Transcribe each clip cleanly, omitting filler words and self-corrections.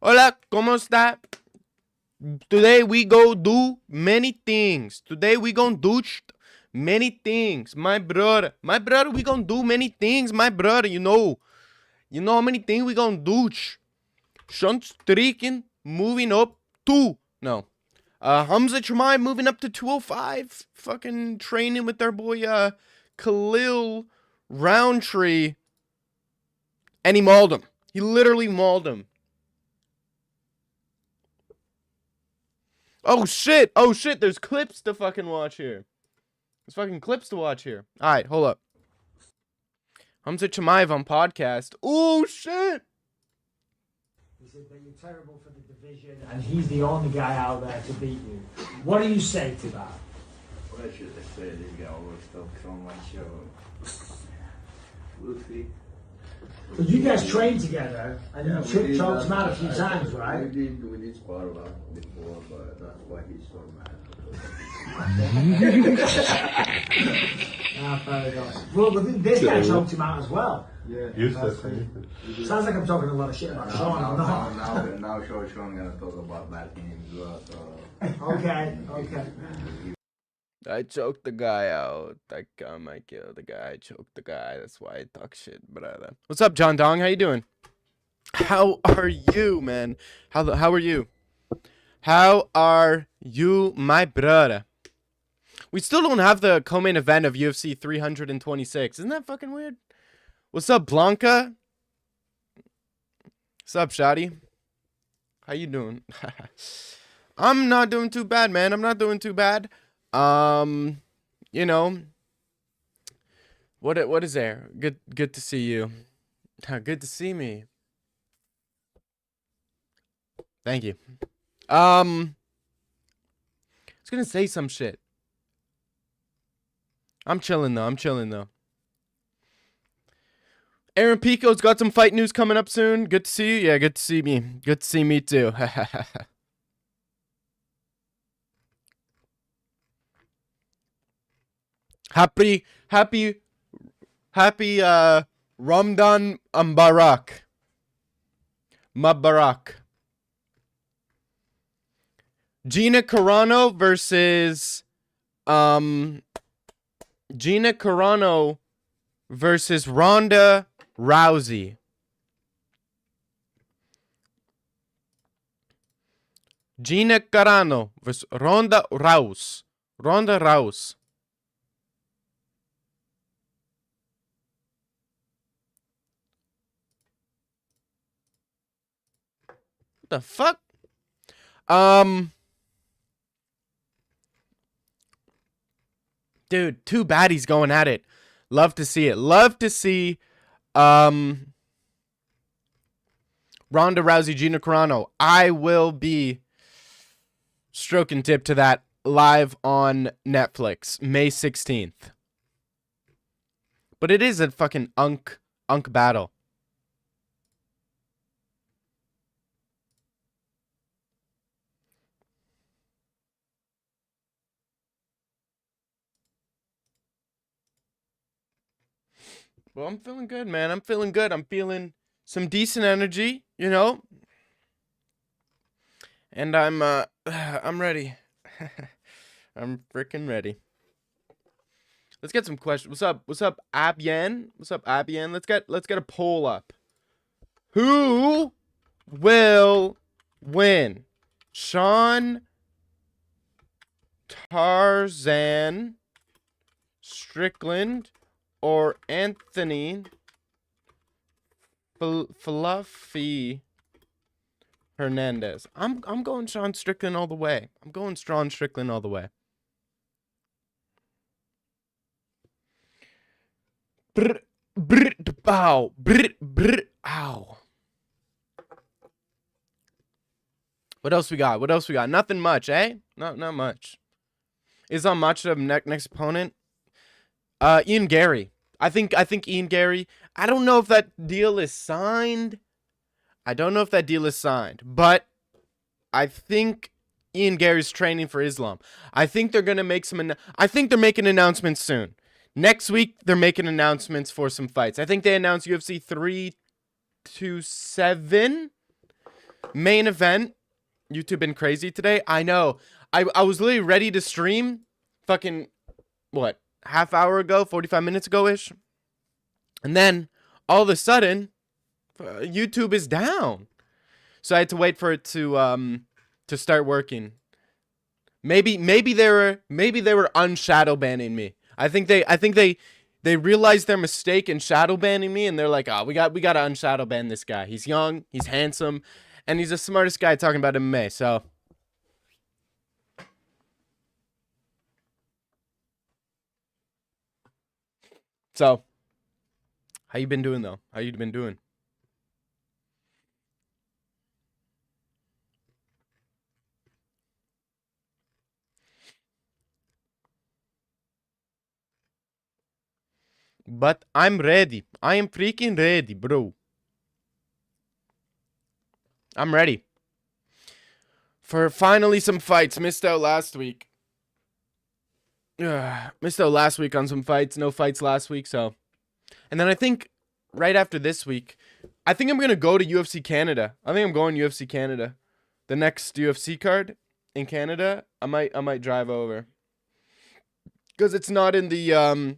Hola, ¿cómo está? Today we go do many things. Today we gonna do many things. My brother, we gonna do many things. My brother, you know how many things we gonna do. Sean Strickland moving up to Hamza Chumai moving up to 205. Fucking training with their boy Khalil Roundtree, and he mauled him. He literally mauled him. Oh shit! Oh shit! There's clips to fucking watch here. There's fucking clips to watch here. All right, hold up. Hamza Chimaev on podcast. Oh shit! He said that you're terrible for the division, and he's the only guy out there to beat you. What do you say to that? What should I say? This guy always talks on my show. We'll see. But you guys trained together, and you choked him out a few times, right? We did spar a lot before, but that's why he's so mad. Fair enough. Well, but this guy choked him out as well. Yeah. Sounds like I'm talking a lot of shit about Sean. I'm not. Now Sean gonna talk about that thing as well. So. Okay. I choked the guy out. I killed the guy. I choked the guy. That's why I talk shit, brother. What's up, John Dong? How you doing? How are you, man? How are you? How are you, my brother? We still don't have the co-main event of UFC 326. Isn't that fucking weird? What's up, Blanca? What's up, Shotty? How you doing? I'm not doing too bad, man. I'm not doing too bad. You know, what is there? Good to see you. Good to see me. Thank you. I was gonna say some shit. I'm chilling though. Aaron Pico's got some fight news coming up soon. Good to see you. Yeah, good to see me. Good to see me too. Happy Ramadan Mubarak. Gina Carano versus Ronda Rousey. Gina Carano versus Ronda Rousey. What the fuck? Dude, two baddies going at it. Love to see it. Love to see Ronda Rousey, Gina Carano. I will be stroking tip to that live on Netflix, May 16th. But it is a fucking unk battle. Well, I'm feeling good, man. I'm feeling good. I'm feeling some decent energy, you know? And I'm ready. I'm freaking ready. Let's get some questions. What's up, Abien? Let's get a poll up. Who will win? Sean Tarzan Strickland or Anthony Fluffy Hernandez? I'm going Sean Strickland all the way. Ow. What else we got? Nothing much, eh? Not much. Is on much of next opponent? Ian Gary. I think Ian Gary. I don't know if that deal is signed. But I think Ian Gary's training for Islam. I think they're gonna make I think they're making announcements soon. Next week they're making announcements for some fights. I think they announced UFC 327. Main event. YouTube been crazy today. I know. I was literally ready to stream. Fucking, what? Half hour ago, 45 minutes ago-ish. And then, all of a sudden, YouTube is down. So I had to wait for it to start working. Maybe they were unshadow banning me. I think they realized their mistake in shadow banning me, and they're like, oh, we gotta unshadow ban this guy. He's young, he's handsome, and he's the smartest guy talking about MMA. So, how you been doing though? How you been doing? But I'm ready. I am freaking ready, bro. I'm ready. For finally some fights. Missed out last week. Missed out last week on some fights. No fights last week, so. And then I think right after this week, I think I'm going to go to UFC Canada. I think I'm going to UFC Canada. The next UFC card in Canada, I might drive over. Because it's not in the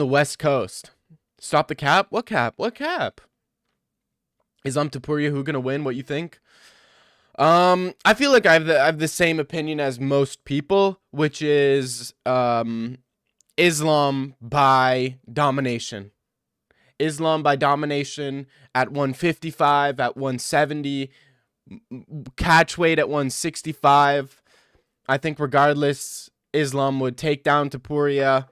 West Coast. Stop the cap? What cap? What cap? Is Tapuria who gonna win? What you think? I feel like I have the same opinion as most people, which is Islam by domination. Islam by domination at 155, at 170, catch weight at 165. I think regardless, Islam would take down Tapuria,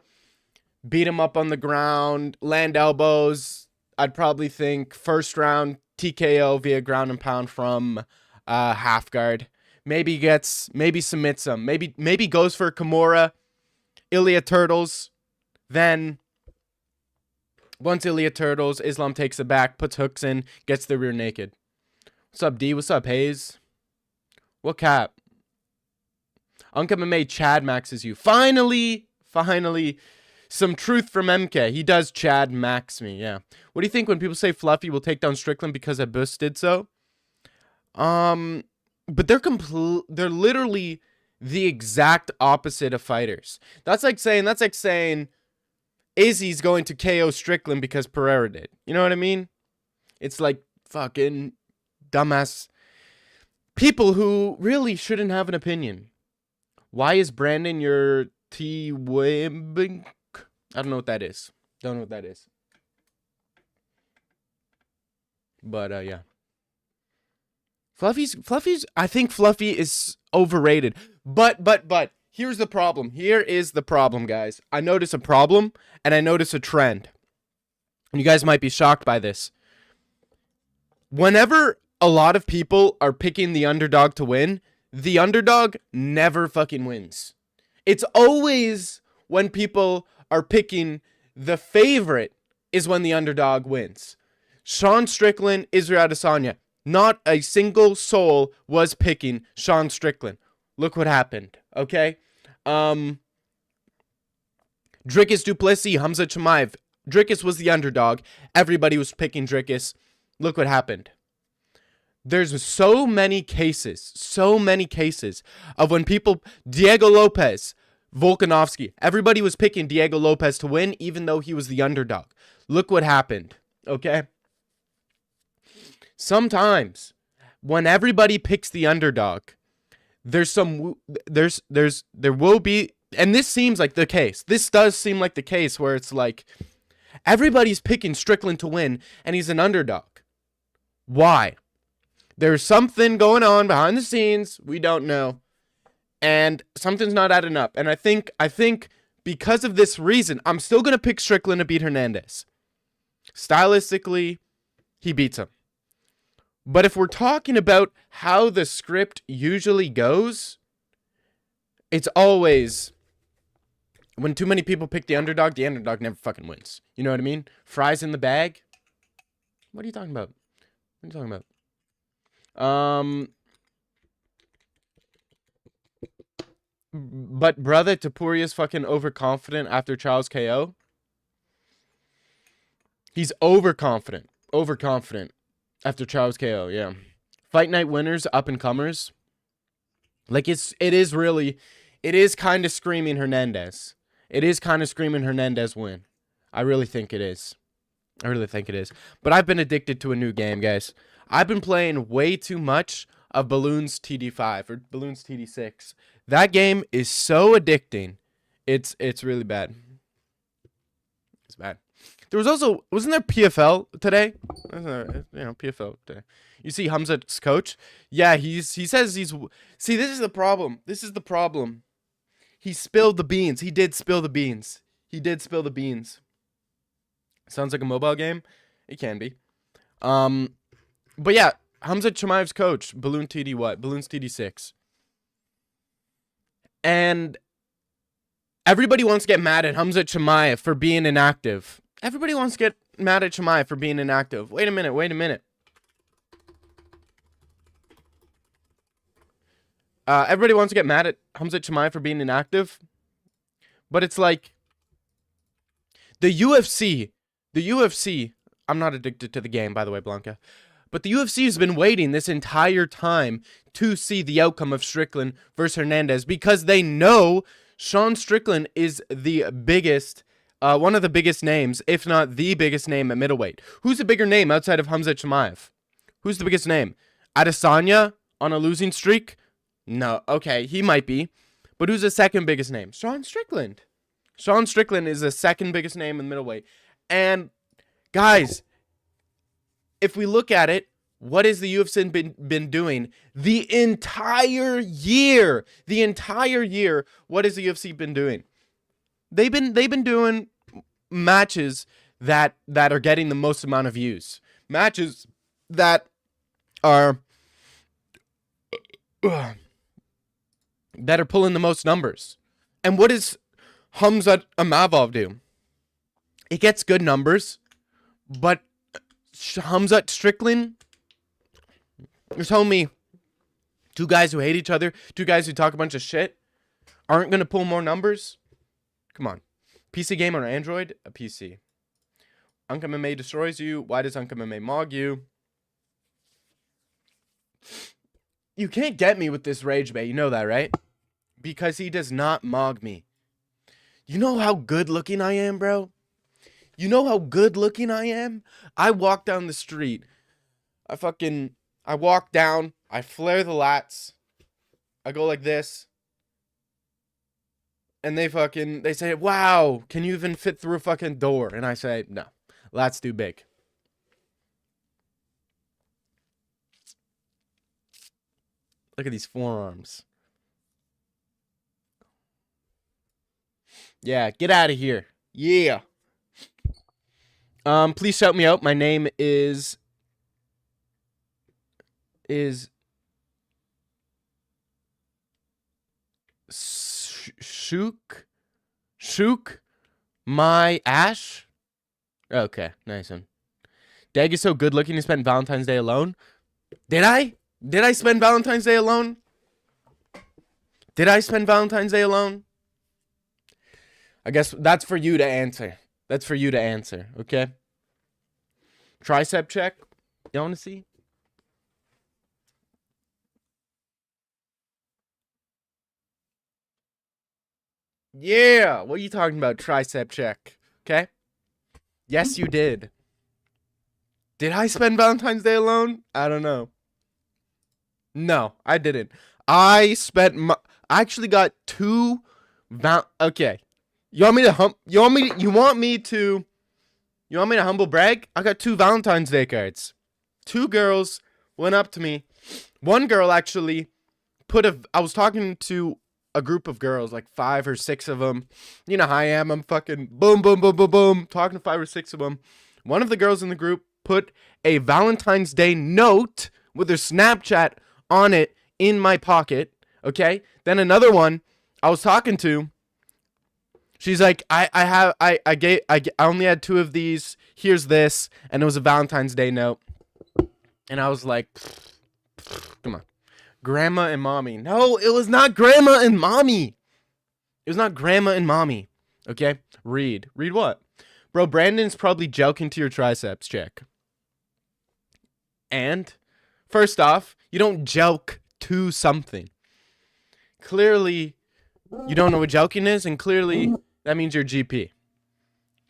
beat him up on the ground, land elbows. I'd probably think first round TKO via ground and pound from half guard. Maybe submits him. Maybe goes for Kimura, Ilya Turtles. Then once Ilya Turtles, Islam takes it back, puts hooks in, gets the rear naked. What's up, D? What's up, Hayes? What cap? Uncle MMA Chad maxes you. Finally, some truth from MK. He does Chad max me, yeah. What do you think when people say Fluffy will take down Strickland because Abus did so? But they're literally the exact opposite of fighters. That's like saying Izzy's going to KO Strickland because Pereira did. You know what I mean? It's like fucking dumbass people who really shouldn't have an opinion. Why is Brandon your T-Wimbing? I don't know what that is. But, yeah. Fluffy's, I think Fluffy is overrated. But, here's the problem. Here is the problem, guys. I notice a problem, and I notice a trend. And you guys might be shocked by this. Whenever a lot of people are picking the underdog to win, the underdog never fucking wins. It's always when people are picking the favorite is when the underdog wins. Sean Strickland, Israel Adesanya. Not a single soul was picking Sean Strickland. Look what happened, okay? Dricus du Plessis, Hamza Chimaev. Dricus was the underdog. Everybody was picking Dricus. Look what happened. There's so many cases of when people, Diego Lopez, Volkanovski, everybody was picking Diego Lopez to win even though he was the underdog. Look what happened, okay? Sometimes when everybody picks the underdog, there will be, and this seems like the case. This does seem like the case where it's like everybody's picking Strickland to win and he's an underdog. Why? There's something going on behind the scenes we don't know, and something's not adding up. And I think because of this reason, I'm still gonna pick Strickland to beat Hernandez. Stylistically, he beats him. But if we're talking about how the script usually goes, it's always when too many people pick the underdog never fucking wins. You know what I mean? Fries in the bag. What are you talking about? But brother, Tapuria's fucking overconfident after Charles KO. He's overconfident. After Charles KO, yeah. Fight night winners, up and comers. Like it is kind of screaming Hernandez. It is kind of screaming Hernandez win. I really think it is. But I've been addicted to a new game, guys. I've been playing way too much of Balloons TD5 or Balloons TD6. That game is so addicting. It's really bad. It's bad. There was also, wasn't there PFL today? PFL today. You see Hamza's coach? Yeah, he says he's, see, this is the problem. He spilled the beans. He did spill the beans. Sounds like a mobile game. It can be. But yeah, Hamza Chimaev's coach, Balloons TD6. And everybody wants to get mad at Hamza Chimaev for being inactive. Wait a minute. Everybody wants to get mad at Hamza Chimaev for being inactive. But it's like the UFC, I'm not addicted to the game, by the way, Blanca. But the UFC has been waiting this entire time to see the outcome of Strickland versus Hernandez because they know Sean Strickland is the biggest, one of the biggest names, if not the biggest name at middleweight. Who's the bigger name outside of Hamza Chimaev? Who's the biggest name? Adesanya on a losing streak? No, okay, he might be. But who's the second biggest name? Sean Strickland. Sean Strickland is the second biggest name in middleweight. And guys, if we look at it, what has the UFC been doing the entire year? What has the UFC been doing? They've been doing matches that are getting the most amount of views. Matches that are pulling the most numbers. And what does Hamzat Amavov do? It gets good numbers, but Hamzat Strickland, you're telling me two guys who hate each other, two guys who talk a bunch of shit, aren't going to pull more numbers? Come on. PC game or Android? A PC. Unc MMA destroys you. Why does Unc MMA mog you? You can't get me with this rage bait. You know that, right? Because he does not mog me. You know how good looking I am, bro? I walk down the street. I walk down. I flare the lats. I go like this. And they say, wow, can you even fit through a fucking door? And I say, no, lats too big. Look at these forearms. Yeah, get out of here. Yeah. Please shout me out. My name is Shook my Ash. Okay, nice one. Dag is so good looking to spend Valentine's Day alone. Did I spend Valentine's Day alone? I guess that's for you to answer. Okay? Tricep check. You want to see? Yeah, what are you talking about? Tricep check. Okay? Yes, you did. Did I spend Valentine's Day alone? I don't know. No, I didn't. I actually got two okay. You want me to humble brag? I got 2 Valentine's Day cards. 2 girls went up to me. One girl actually I was talking to a group of girls, like 5 or 6 of them. You know how I am. I'm fucking boom, boom, boom, boom, boom. Talking to 5 or 6 of them. One of the girls in the group put a Valentine's Day note with her Snapchat on it in my pocket. Okay? Then another one I was talking to, she's like, I only had 2 of these. Here's this. And it was a Valentine's Day note. And I was like, come on. Grandma and mommy. No, it was not grandma and mommy. Okay? Read what? Bro, Brandon's probably joking to your triceps check. And first off, you don't jelk to something. Clearly, you don't know what jelking is, and clearly that means you're GP.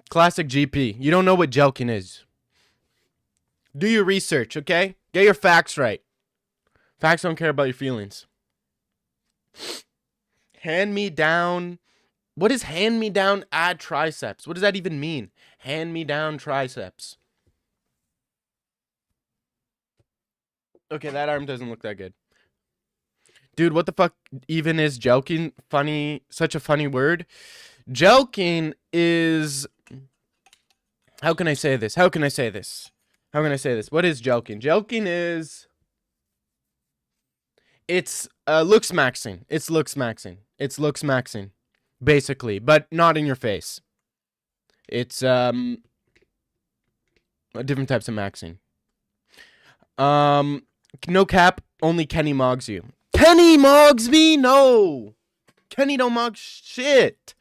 Classic GP. You don't know what jelking is. Do your research, okay? Get your facts right. Facts don't care about your feelings. Hand me down. What is hand me down ad triceps? What does that even mean? Hand me down triceps. Okay, that arm doesn't look that good. Dude, what the fuck even is jelking? Funny, such a funny word. Jelking is... How can I say this? What is jelking? Jelking is... It's looks maxing. It's looks maxing. Basically, but not in your face. It's different types of maxing. No cap, only Kenny mogs you. Kenny mogs me? No. Kenny don't mog shit.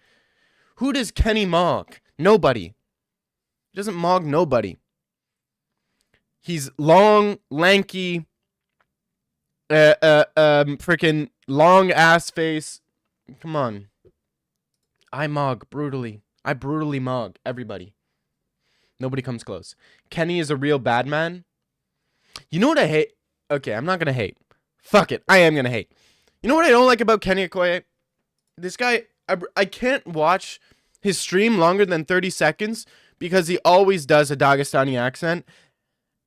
Who does Kenny mog? Nobody. He doesn't mog nobody. He's long, lanky, freaking long ass face. Come on. I mog brutally. I brutally mog everybody. Nobody comes close. Kenny is a real bad man. You know what I hate? Okay, I'm not gonna hate. Fuck it. I am gonna hate. You know what I don't like about Kenny Okoye? This guy, I can't watch his stream longer than 30 seconds because he always does a Dagestani accent.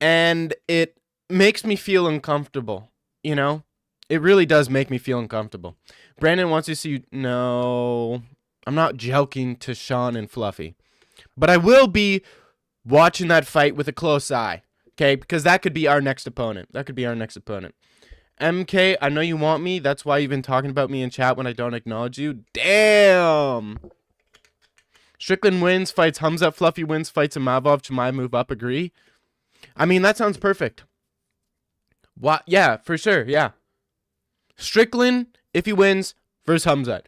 And it makes me feel uncomfortable. You know? It really does make me feel uncomfortable. Brandon wants to see you. No. I'm not joking to Sean and Fluffy. But I will be watching that fight with a close eye. Okay? Because that could be our next opponent. MK, I know you want me. That's why you've been talking about me in chat when I don't acknowledge you. Damn. Strickland wins, fights Hamzat. Fluffy wins, fights Imavov. Chimaev move up, agree? I mean, that sounds perfect. What? Yeah, for sure, yeah. Strickland, if he wins, versus Hamzat.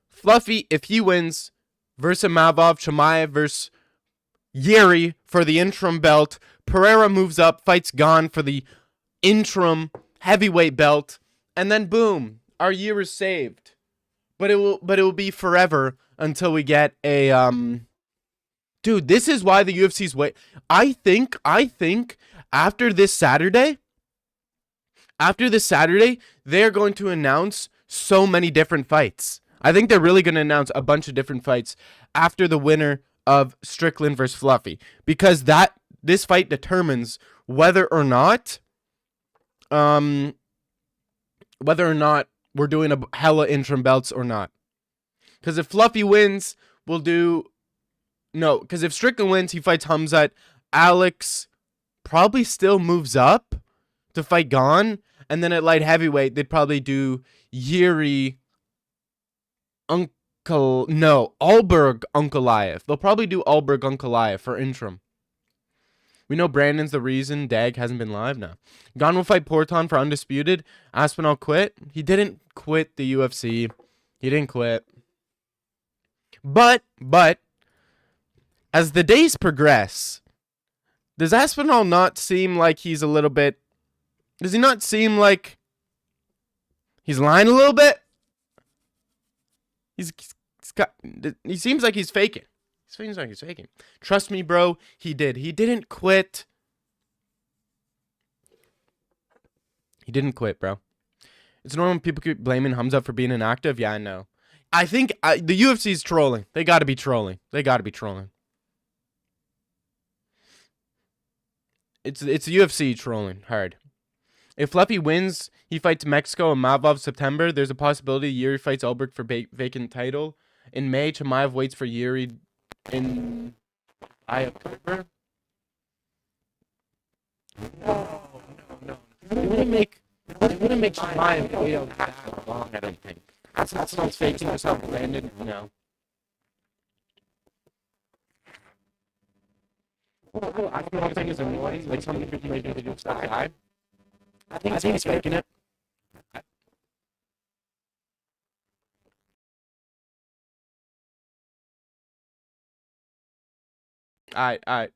Fluffy, if he wins, versus Imavov. Chimaev versus Yeri for the interim belt. Pereira moves up, fights Gon for the interim heavyweight belt, and then boom, our year is saved. But it will be forever until we get a dude, this is why the UFC's wait. I think after this Saturday, they're going to announce so many different fights. I think they're really going to announce a bunch of different fights after the winner of Strickland versus Fluffy, because this fight determines whether or not we're doing a hella interim belts or not. Because if Fluffy wins, we'll do... No, because if Strickland wins, he fights Hamzat. Alex probably still moves up to fight Gon. And then at light heavyweight, they'd probably do Yuri... Alberg Unkalaev. They'll probably do Alberg Unkalaev for interim. We know Brandon's the reason Dag hasn't been live now. Gon will fight Porton for undisputed. Aspinall quit. He didn't quit the UFC. He didn't quit. But as the days progress, does Aspinall not seem like he's a little bit... Does he not seem like he's lying a little bit? He seems like he's faking. Trust me, bro. He did. He didn't quit. He didn't quit, bro. It's normal people keep blaming Hamzat for being inactive. Yeah, I know. I think the UFC's trolling. They got to be trolling. It's the UFC trolling hard. If Fluffy wins, he fights Mexico and Mavov September. There's a possibility Yuri fights Ulbrich for vacant title. In May, Chimaev waits for Yuri in October. No. They wouldn't make Chimaev wait out that long, I don't think. That's not faking or something landed. No. I feel one thing is annoying. Like some people make it do stuff live. I think he's faking it. Alright.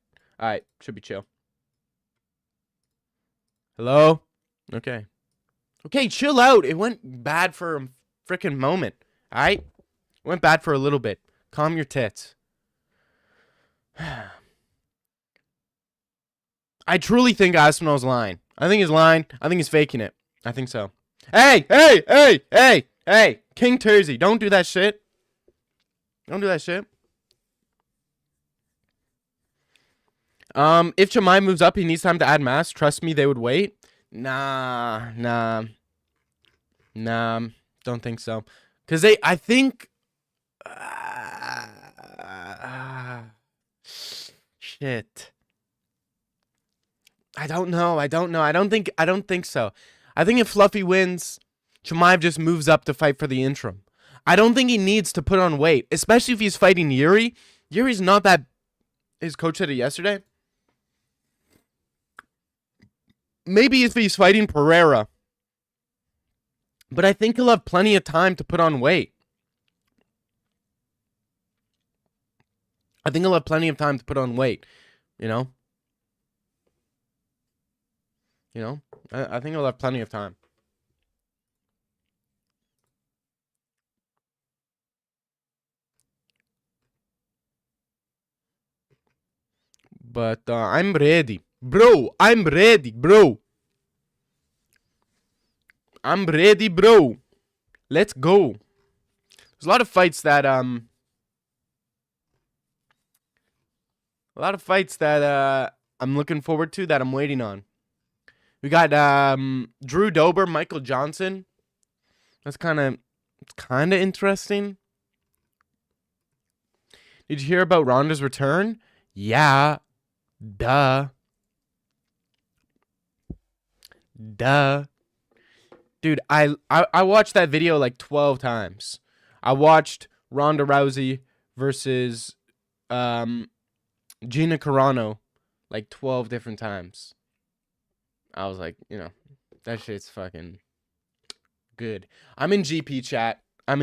Should be chill. Hello? Okay. Okay, chill out. It went bad for a freaking moment. Alright? It went bad for a little bit. Calm your tits. I truly think Aspinall's lying. I think he's lying. I think he's faking it. I think so. Hey! Hey! Hey! Hey! Hey! King Tersey, don't do that shit. Don't do that shit. If Jemai moves up, he needs time to add mass. Trust me, they would wait. Nah. Don't think so. Cause I think. Shit. I don't know. I don't think so. I think if Fluffy wins, Chimaev just moves up to fight for the interim. I don't think he needs to put on weight, especially if he's fighting Yuri. Yuri's not that. His coach said it yesterday. Maybe if he's fighting Pereira. But I think he'll have plenty of time to put on weight. I think he'll have plenty of time to put on weight. You know? I think he'll have plenty of time. But I'm ready. Bro, I'm ready, bro. I'm ready, bro. Let's go. There's a lot of fights that I'm looking forward to that I'm waiting on. We got Drew Dober, Michael Johnson. That's kind of interesting. Did you hear about Ronda's return? Yeah. Duh. Dude, I watched that video like 12 times. I watched Ronda Rousey versus Gina Carano like 12 different times. I was like, that shit's fucking good. I'm in GP chat. I'm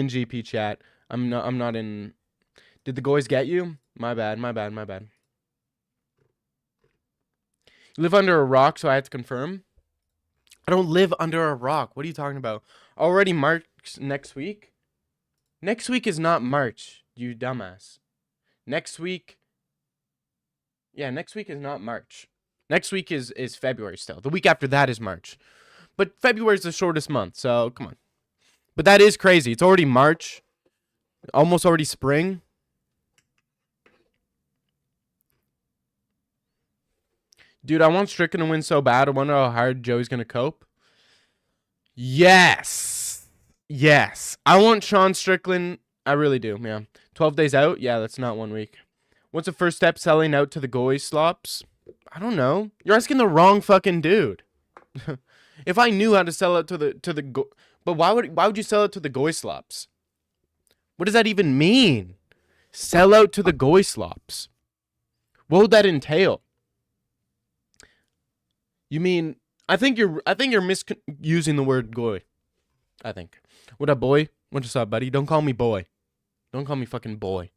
not in. Did the guys get you? My bad. You live under a rock, so I have to confirm. I don't live under a rock. What are you talking about? Already March next week? Next week is not March, you dumbass. Next week is not March. Next week is February still. The week after that is March. But February is the shortest month, so come on. But that is crazy. It's already March. Almost already spring. Dude, I want Strickland to win so bad. I wonder how hard Joey's going to cope. Yes. I want Sean Strickland. I really do, yeah. 12 days out? Yeah, that's not 1 week. What's the first step selling out to the goy slops? I don't know. You're asking the wrong fucking dude. If I knew how to sell it to the go, but why would you sell it to the goy slops? What does that even mean? Sell out to the goy slops. What would that entail? You mean I think you're misusing the word goy. I think. What up, boy? What's up, buddy? Don't call me boy. Don't call me fucking boy.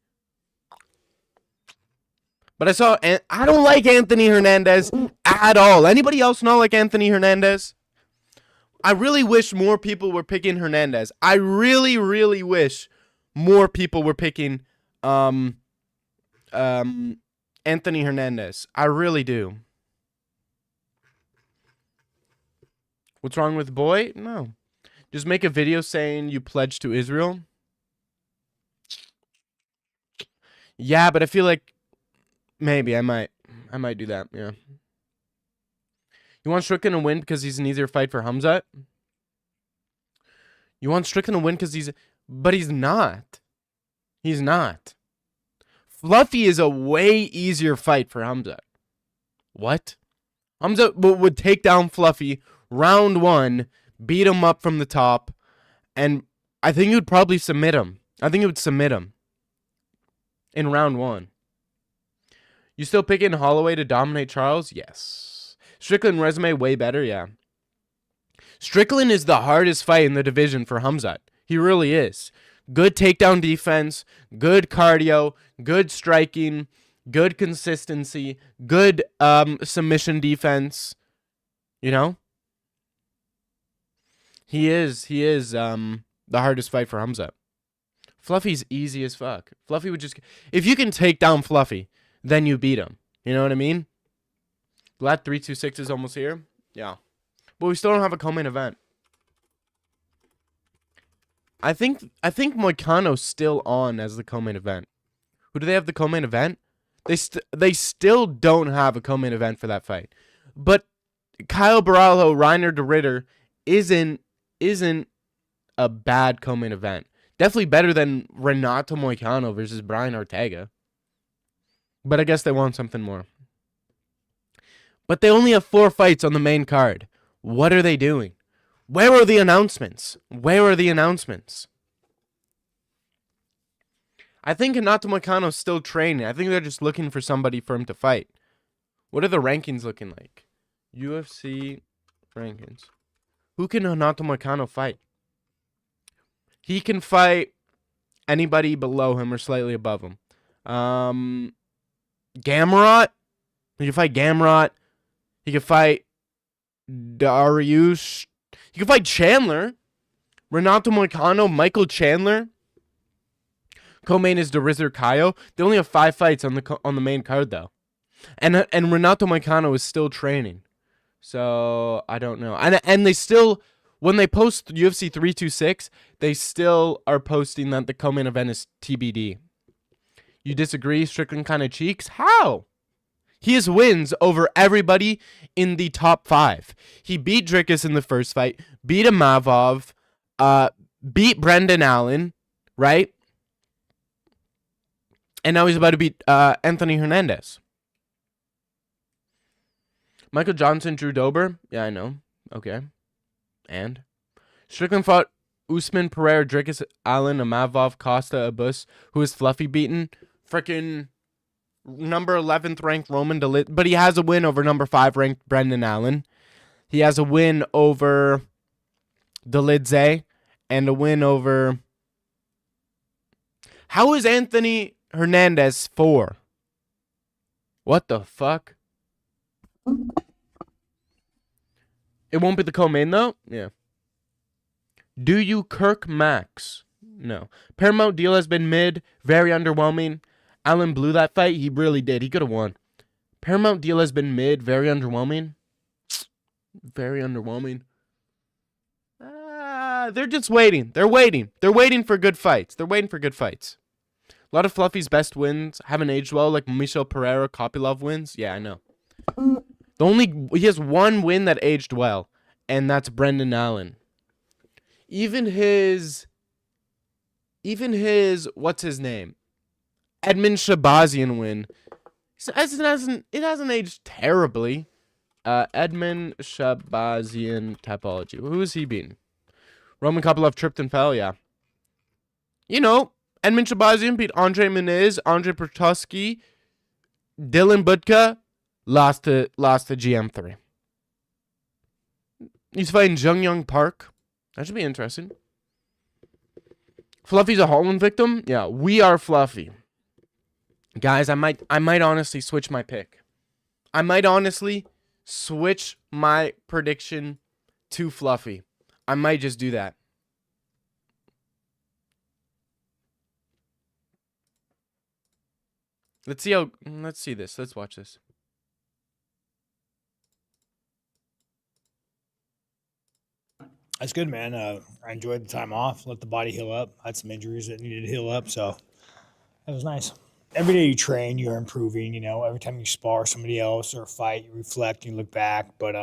But I don't like Anthony Hernandez at all. Anybody else not like Anthony Hernandez? I really wish more people were picking Hernandez. I really, really wish more people were picking Anthony Hernandez. I really do. What's wrong with boy? No. Just make a video saying you pledged to Israel. Yeah, but I feel like maybe I might do that, yeah. You want Strickland to win because he's an easier fight for Hamzat? You want Strickland to win because but he's not. He's not. Fluffy is a way easier fight for Hamzat. What? Hamzat would take down Fluffy round 1, beat him up from the top, and I think he would probably submit him. I think he would submit him in round 1. You still picking Holloway to dominate Charles? Yes. Strickland resume way better, yeah. Strickland is the hardest fight in the division for Hamzat. He really is. Good takedown defense, good cardio, good striking, good consistency, good submission defense. You know? He is the hardest fight for Hamza. Fluffy's easy as fuck. Fluffy would just, if you can take down Fluffy, then you beat him. You know what I mean? Glad 326 is almost here. Yeah. But we still don't have a co-main event. I think Moicano's still on as the co-main event. Who do they have the co-main event? They still don't have a co-main event for that fight. But Kyle Baralho, Reiner de Ritter isn't a bad co-main event. Definitely better than Renato Moicano versus Brian Ortega. But I guess they want something more. But they only have 4 fights on the main card. What are they doing? Where are the announcements? Where are the announcements? I think Renato Moicano's still training. I think they're just looking for somebody for him to fight. What are the rankings looking like? UFC rankings. Who can Renato Moicano fight? He can fight anybody below him or slightly above him. Gamrot. He can fight Gamrot. He can fight Dariush. He can fight Chandler. Renato Moicano, Michael Chandler. Co-main is DeRizer Kaio. They only have 5 fights on the main card though, and Renato Moicano is still training, so I don't know. And they still, when they post UFC 326, they still are posting that the co-main event is TBD. You disagree? Strickland kind of cheeks? How? He has wins over everybody in the top 5. He beat Dricus in the first fight, beat Amavov, beat Brendan Allen, right? And now he's about to beat Anthony Hernandez. Michael Johnson, Drew Dober. Yeah, I know. Okay. And Strickland fought Usman, Pereira, Dricus, Allen, Amavov, Costa, Abus, who is Fluffy beaten. Freaking number 11th ranked Roman Dalit. But he has a win over number 5 ranked Brendan Allen. He has a win over Dalidze and a win over... How is Anthony Hernandez 4? What the fuck? It won't be the co-main though? Yeah. Do you Kirk Max? No. Paramount deal has been mid. Very underwhelming. Allen blew that fight. He really did. He could have won. Paramount deal has been mid. Very underwhelming. Very underwhelming. They're just waiting. They're waiting. They're waiting for good fights. They're waiting for good fights. A lot of Fluffy's best wins haven't aged well, like Michel Pereira, Kopylov wins. Yeah, I know. He has one win that aged well, and that's Brendan Allen. Even his what's his name? Edmund Shabazian win. It hasn't aged terribly. Edmund Shabazian typology. Who is he beating? Roman Kopylov tripped and fell, yeah. You know, Edmund Shabazian beat Andre Muniz, Andre Protoski, Dylan Budka, lost to GM3. He's fighting Jung Young Park. That should be interesting. Fluffy's a Holland victim? Yeah, we are Fluffy. Guys, I might honestly switch my pick. I might honestly switch my prediction to Fluffy. I might just do that. Let's see this. Let's watch this. That's good, man. I enjoyed the time off. Let the body heal up. I had some injuries that needed to heal up, so that was nice. Every day you train, you're improving. You know, every time you spar somebody else or fight, you reflect, you look back. But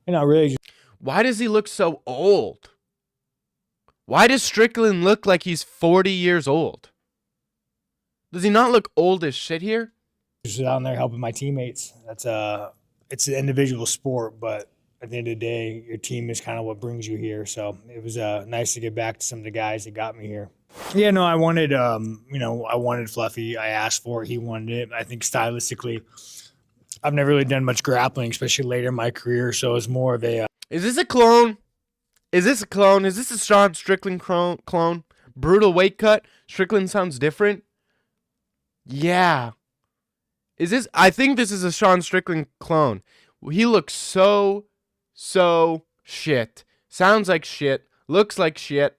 really. Just... Why does he look so old? Why does Strickland look like he's 40 years old? Does he not look old as shit here? Just down there helping my teammates. It's an individual sport, but at the end of the day, your team is kind of what brings you here. So it was nice to get back to some of the guys that got me here. Yeah, no, I wanted, I wanted Fluffy. I asked for it. He wanted it. I think stylistically, I've never really done much grappling, especially later in my career. So it's more of a. Is this a clone? Is this a Sean Strickland clone? Brutal weight cut. Strickland sounds different. Yeah. I think this is a Sean Strickland clone. He looks so shit. Sounds like shit. Looks like shit.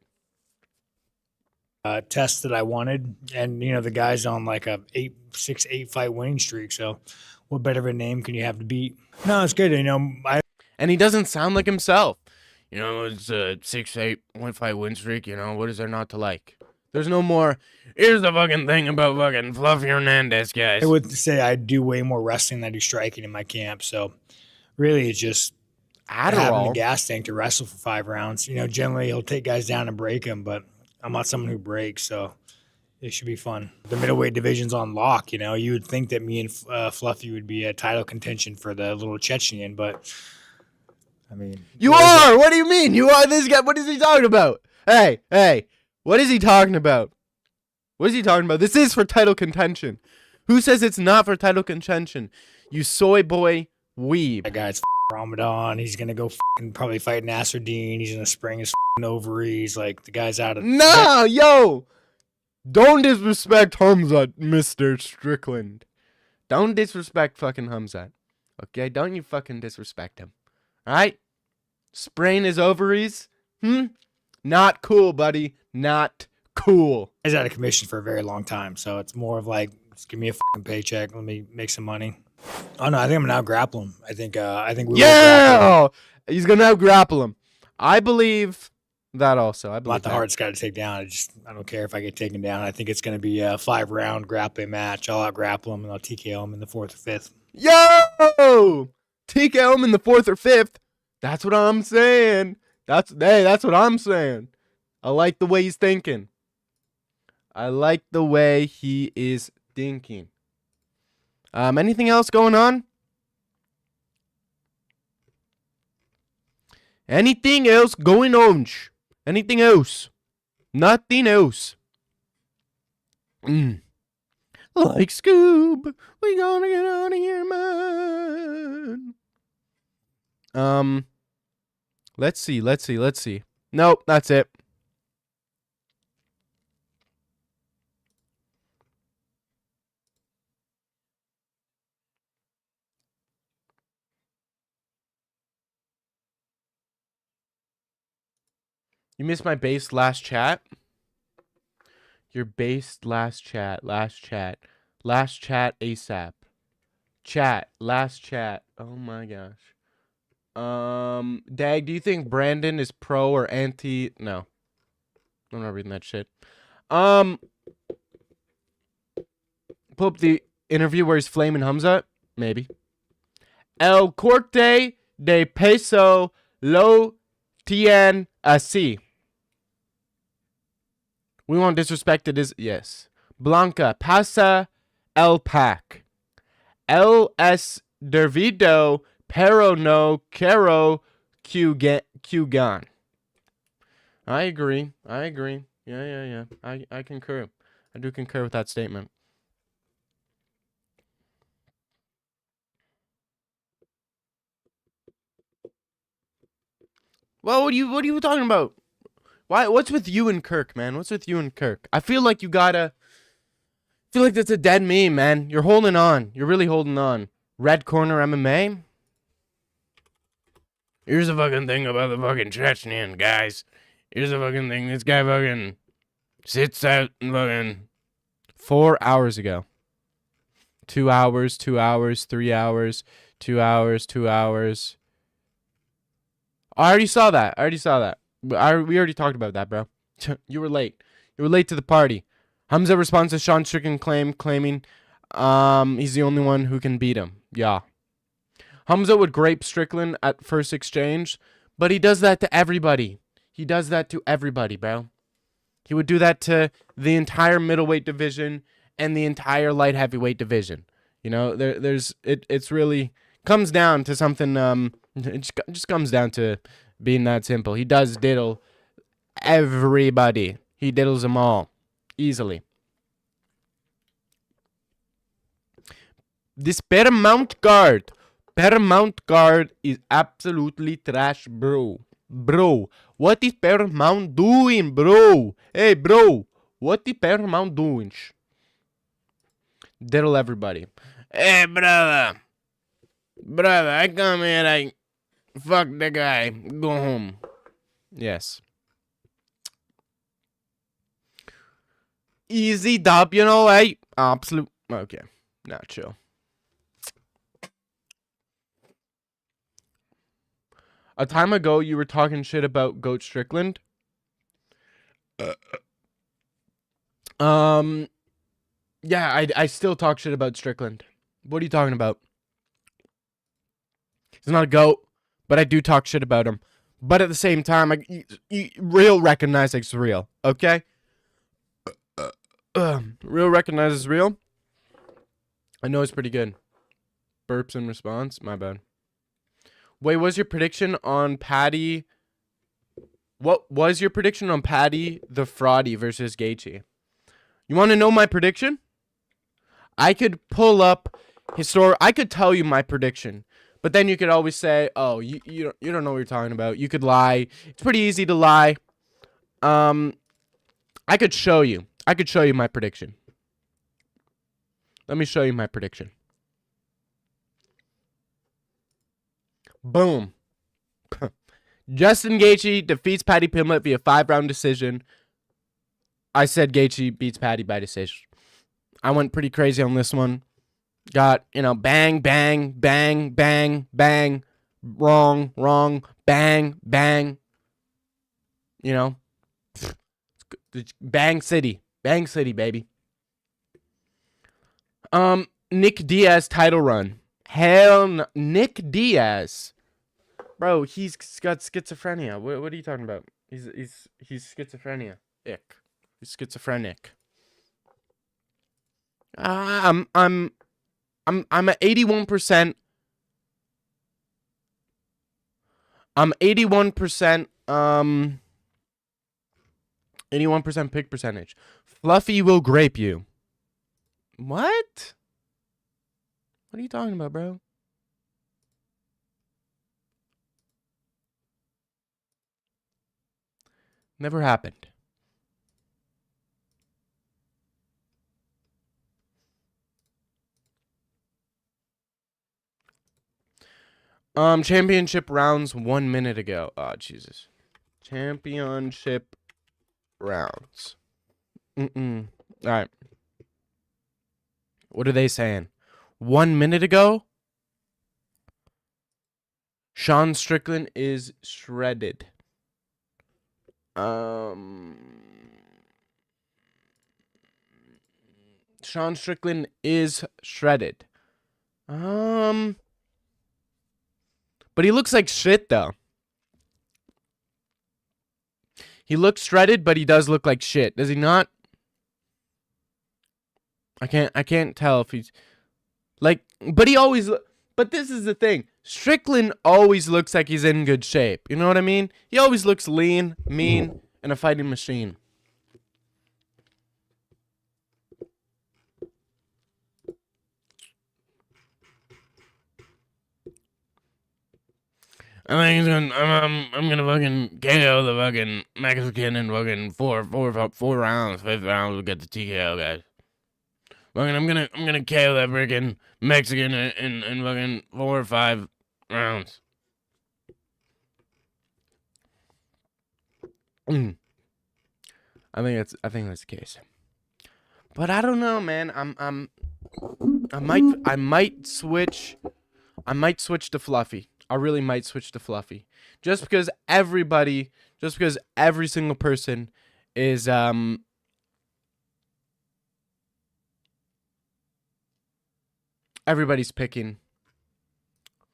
Test that I wanted, and the guy's on like a 8 fight winning streak. So, what better of a name can you have to beat? No, it's good. And he doesn't sound like himself. It's a 6-8 1-fight win streak. What is there not to like? There's no more. Here's the fucking thing about fucking Fluffy Hernandez, guys. I would say I do way more wrestling than I do striking in my camp. So, really, it's just having Adderall. a gas tank to wrestle for 5 rounds. Generally he'll take guys down and break them, but I'm not someone who breaks, so it should be fun. The middleweight division's on lock. You would think that me and Fluffy would be a title contention for the little Chechnyan, but I mean, You are. What do you mean? You are this guy. What is he talking about? Hey. What is he talking about? What is he talking about? This is for title contention. Who says it's not for title contention? You soy boy weeb. That guy's Ramadan. He's gonna go probably fight Nasruddin. He's gonna spring his ovaries. Like the guy's out of Nah, yo. Don't disrespect Hamzat, Mr. Strickland. Don't disrespect fucking Hamzat. Okay? Don't you fucking disrespect him. Alright? Sprain his ovaries? Not cool, buddy. Not cool. He's out of commission for a very long time, so it's more of like, just give me a fucking paycheck. Let me make some money. Oh no, I think I'm gonna out grapple him. I think we will grapple him. Yeah! He's gonna out grapple him. I believe that also. I I'm believe not the hardest guy to take down. I don't care if I get taken down. I think it's gonna be a 5-round grappling match. I'll out grapple him and I'll TKO him in the 4th or 5th. Yo! TKO him in the 4th or 5th. That's what I'm saying. That's what I'm saying. I like the way he's thinking. I like the way he is thinking. Anything else going on? Anything else going on? Anything else? Nothing else. Like Scoob, we gonna get out of here, man. Let's see. Nope, that's it. You missed my base last chat? Your base last chat ASAP. Last chat. Oh my gosh. Dag, do you think Brandon is pro or anti? No. I'm not reading that shit. Pull up the interview where he's flaming Hamza. Maybe. El Corte de Peso Lo Tien Así. We won't disrespect it. Yes. Blanca pasa el pack. El es dervido pero no quiero Q-gan. I agree. Yeah. I concur. I do concur with that statement. Well, what are you talking about? Why? What's with you and Kirk, man? What's with you and Kirk? I feel like feel like that's a dead meme, man. You're holding on. You're really holding on. Red Corner MMA? Here's the fucking thing about the fucking Chechnyan, guys. Here's the fucking thing. This guy fucking sits out and fucking 4 hours ago. 2 hours, 2 hours, 3 hours, 2 hours, 2 hours. I already saw that. We already talked about that, bro. You were late. You were late to the party. Hamza responds to Sean Strickland claiming he's the only one who can beat him. Yeah. Hamza would grape Strickland at first exchange, but he does that to everybody. He does that to everybody, bro. He would do that to the entire middleweight division and the entire light heavyweight division. It's really comes down to something. It just comes down to being that simple. He does diddle everybody. He diddles them all easily. This Paramount guard is absolutely trash, bro. Bro, what is Paramount doing, bro? Hey, bro, what is Paramount doing? Diddle everybody. Hey, brother, I come here like, fuck the guy, go home. Yes. Easy dub, you know, hey. Absolute. Okay. Now chill. A time ago, you were talking shit about Goat Strickland. Yeah, I still talk shit about Strickland. What are you talking about? He's not a GOAT, but I do talk shit about him. But at the same time, real recognizes real, okay? Real recognizes real. I know it's pretty good. Burps in response. My bad. Wait, was your prediction on Patty? What was your prediction on Patty the Fraudy versus Gaethje? You want to know my prediction? I could pull up I could tell you my prediction, but then you could always say, "Oh, you don't know what you're talking about." You could lie. It's pretty easy to lie. I could show you. I could show you my prediction. Let me show you my prediction. Boom. Justin Gaethje defeats Paddy Pimblett via 5-round decision. I said Gaethje beats Paddy by decision. I went pretty crazy on this one. Got, bang, bang, bang, bang, bang, wrong, wrong, bang, bang. Bang City. Bang City, baby. Nick Diaz title run. Hell no. Nick Diaz. Bro, he's got schizophrenia. What are you talking about? He's schizophrenia. Ick. He's schizophrenic. I'm at 81%. I'm 81%. 81% pick percentage. Fluffy will grape you. What? What are you talking about, bro? Never happened. Championship rounds 1 minute ago. Oh, Jesus. Championship rounds. All right. What are they saying? 1 minute ago? Sean Strickland is shredded. Sean Strickland is shredded. But he looks like shit, though. He looks shredded, but he does look like shit. Does he not? I can't tell if he's like, but he always but this is the thing. Strickland always looks like he's in good shape. You know what I mean? He always looks lean, mean, and a fighting machine. I think he's gonna. I'm gonna fucking KO the fucking Mexican in fucking four rounds. 5th round, we'll get the TKO, guys. Fucking, I'm gonna KO that freaking Mexican in fucking 4 or 5 rounds. I think that's the case. But I don't know, man. I might switch. I might switch to Fluffy. I really might switch to Fluffy. Just because every single person is everybody's picking.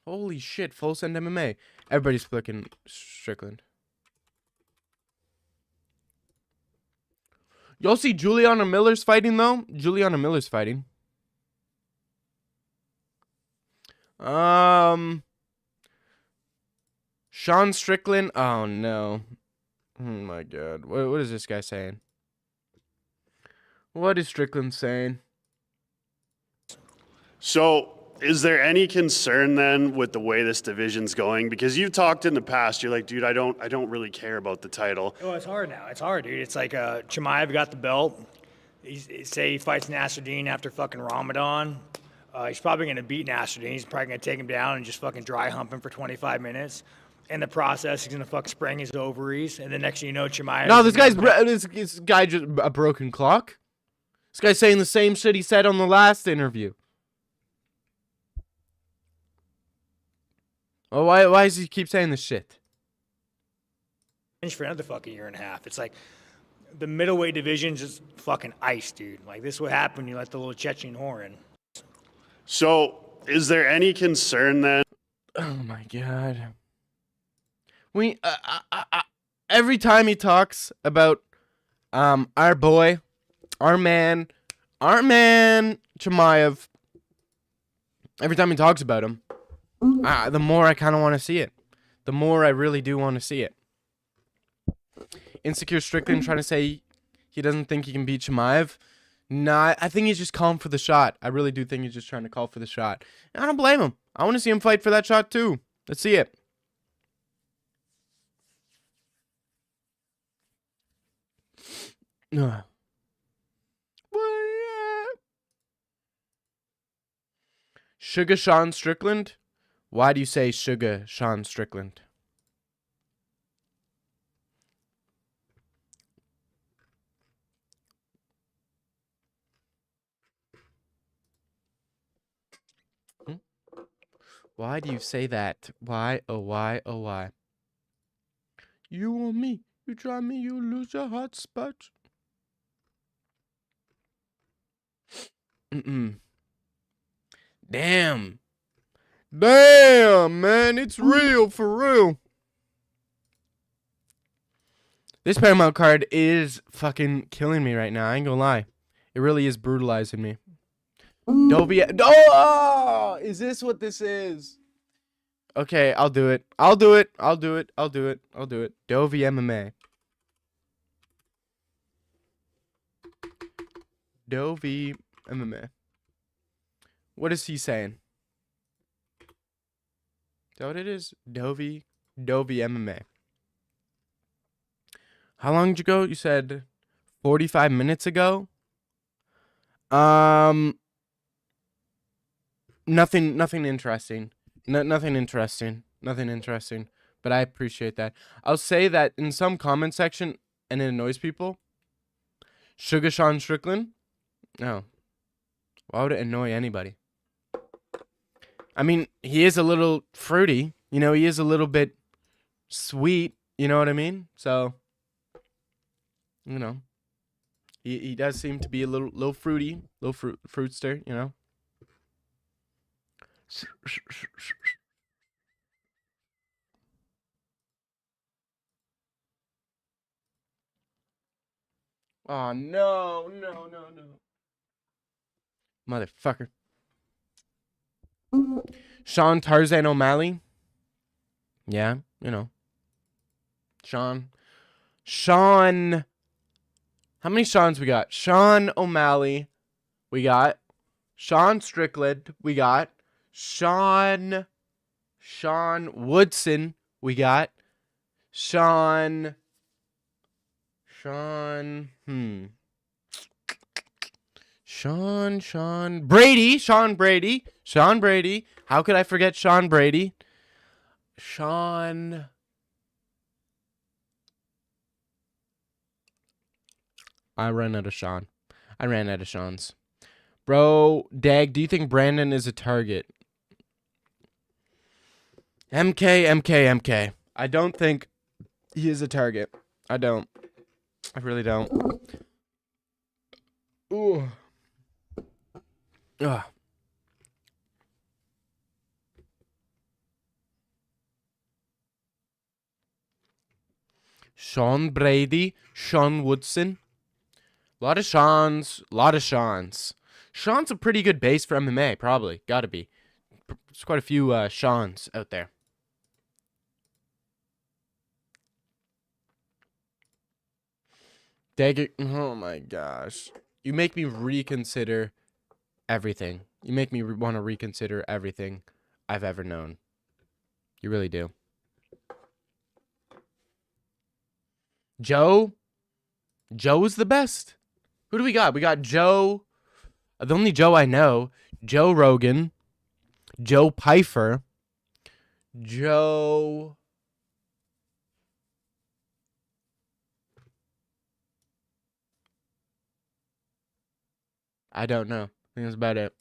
Holy shit, full send MMA. Everybody's picking Strickland. You'll see Juliana Miller's fighting though. Juliana Miller's fighting. Sean Strickland. Oh no. Oh my god. What is this guy saying? What is Strickland saying? So, is there any concern then with the way this division's going? Because you've talked in the past, you're like, dude, I don't really care about the title. Oh, it's hard now. It's hard, dude. It's like Chimaev got the belt. Say he fights Nasruddin after fucking Ramadan. He's probably going to beat Nasruddin. He's probably going to take him down and just fucking dry hump him for 25 minutes. in the process, he's gonna fuck spring his ovaries, and the next thing you know, Chimaev. No, this guy just a broken clock. This guy's saying the same shit he said on the last interview. Oh, why does he keep saying this shit? For another fucking year and a half. It's like the middleweight division's just fucking ice, dude. Like this would happen when you let the little Chechen whore in. So, is there any concern then? Oh my god. Every time he talks about our boy, our man Chimaev, every time he talks about him, the more I kind of want to see it. The more I really do want to see it. Insecure Strickland trying to say he doesn't think he can beat Chimaev. Nah, I think he's just calling for the shot. I really do think he's just trying to call for the shot. And I don't blame him. I want to see him fight for that shot too. Let's see it. Sugar Sean Strickland? Why do you say Sugar Sean Strickland? Why do you say that? Why, oh why, oh why? You or me, you try me, you lose your hot spot. Damn. Damn, man, it's real, for real. This Paramount card is fucking killing me right now, I ain't gonna lie. It really is brutalizing me. Dovey, oh, is this what this is? Okay, I'll do it. I'll do it. Dovey MMA. Dovey MMA. What is he saying? Is that what it is? Dovey MMA. How long did you go? You said 45 minutes ago? Nothing interesting. Nothing interesting. But I appreciate that. I'll say that in some comment section, and it annoys people. Sugar Sean Strickland? No. Why would it annoy anybody? I mean, he is a little fruity. You know, he is a little bit sweet. You know what I mean? So, you know. He does seem to be a little fruity. Little fruitster, you know. Oh, no. Motherfucker. Sean Tarzan O'Malley. Yeah, you know. Sean. How many Seans we got? Sean O'Malley. We got. Sean Strickland. We got. Sean Woodson. We got. Sean Brady. Sean Brady. How could I forget Sean Brady? I ran out of Sean's. Bro, Dag, do you think Brandon is a target? MK. I don't think he is a target. I don't. I really don't. Ooh. Ugh. Sean Brady, Sean Woodson. A lot of Sean's. Sean's a pretty good base for MMA, probably. Gotta be. There's quite a few Sean's out there. Oh my gosh. You make me reconsider everything. You make me want to reconsider everything I've ever known. You really do. Joe's the best. Who do we got? We got Joe. The only Joe I know. Joe Rogan. Joe Pfeiffer. Joe I don't know. I think that's about it.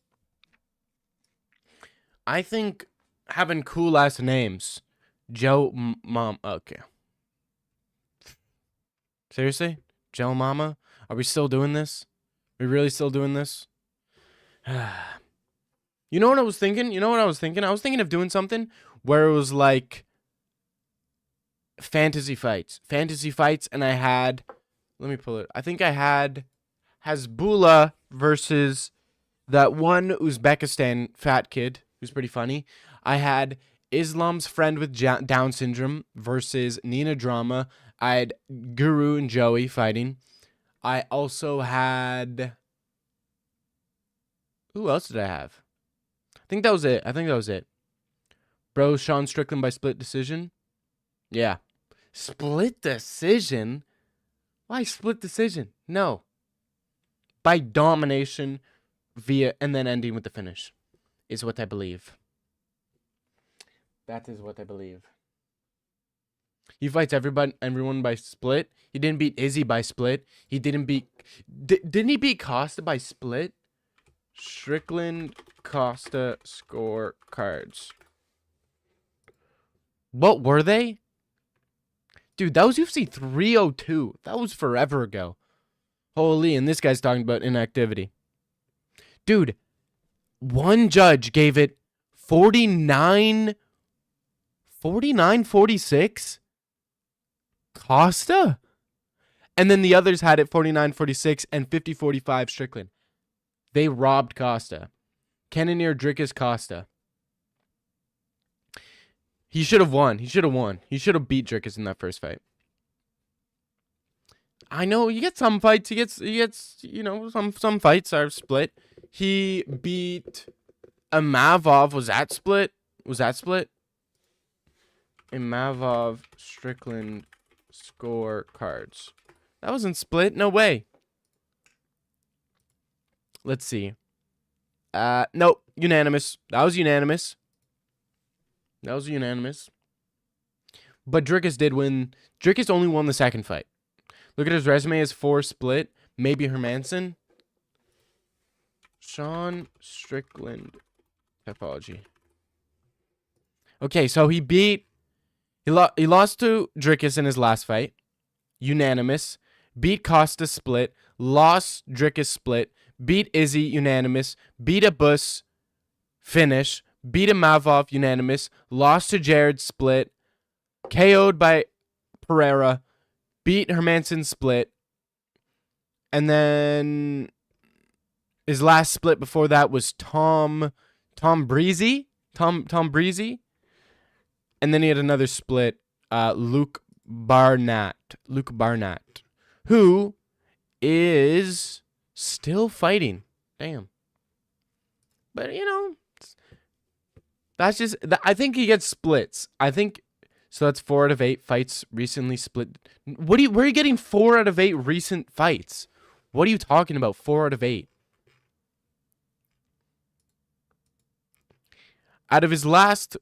I think having cool last names. Joe Mom. Okay. Seriously? Joe Mama? Are we still doing this? Are we really still doing this? You know what I was thinking? I was thinking of doing something where it was like fantasy fights. And I had, let me pull it. I think I had Hasbullah versus that one Uzbekistan fat kid who's pretty funny. I had Islam's friend with Down syndrome versus Nina Drama. I had Guru and Joey fighting. I also had, who else did I have? I think that was it. Bro, Sean Strickland by split decision. Yeah. Split decision? Why split decision? No. By domination via, and then ending with the finish. Is what I believe. That is what I believe. He fights everyone by split. He didn't beat Izzy by split. He didn't beat... didn't he beat Costa by split? Strickland, Costa, score cards. What were they? Dude, that was UFC 302. That was forever ago. Holy, and this guy's talking about inactivity. Dude, one judge gave it 49-46? Costa? And then the others had it 49-46 and 50-45 Strickland. They robbed Costa. Cannonier Drickus Costa. He should have won. He should have beat Drickus in that first fight. I know, you get some fights. He gets some fights are split. He beat Imavov. Was that split? Imavov, Strickland, score cards. That wasn't split. No way. Let's see. Nope. Unanimous. That was unanimous. But Drickus did win. Drickus only won the second fight. Look at his resume as 4 split. Maybe Hermanson. Sean Strickland. Typology. Okay, so he lost to Drickus in his last fight. Unanimous. Beat Costa split. Lost Drickus split. Beat Izzy unanimous. Beat Abus finish. Beat Imavov unanimous. Lost to Jared split. KO'd by Pereira. Beat Hermanson split. And then his last split before that was Tom Breezy. Tom Breezy. And then he had another split, Luke Barnett, who is still fighting. Damn. But, that's just, I think he gets splits. I think, so that's 4 out of 8 fights recently split. Where are you getting 4 out of 8 recent fights? What are you talking about, 4 out of 8? Out of his last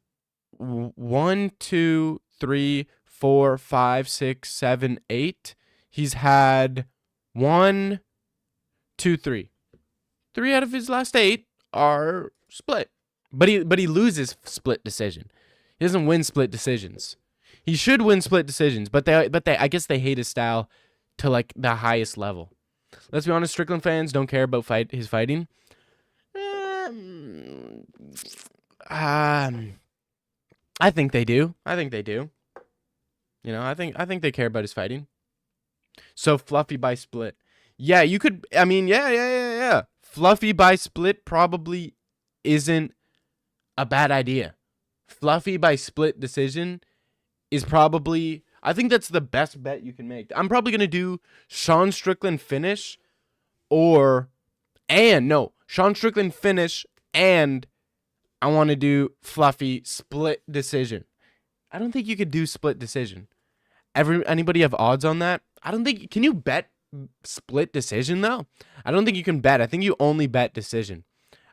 1, 2, 3, 4, 5, 6, 7, 8, he's had 1, 2, 3. 3 out of his last 8 are split. But he loses split decision. He doesn't win split decisions. He should win split decisions, but they I guess they hate his style to like the highest level. Let's be honest, Strickland fans don't care about his fighting. I think they do. I think they care about his fighting. So Fluffy by split. Yeah, you could. I mean, yeah. Fluffy by split probably isn't a bad idea. Fluffy by split decision is probably, I think that's the best bet you can make. I'm probably going to do Sean Strickland finish Sean Strickland finish, and I want to do Fluffy split decision. I don't think you could do split decision. Anybody have odds on that? I don't think, can you bet split decision though? I don't think you can bet. I think you only bet decision.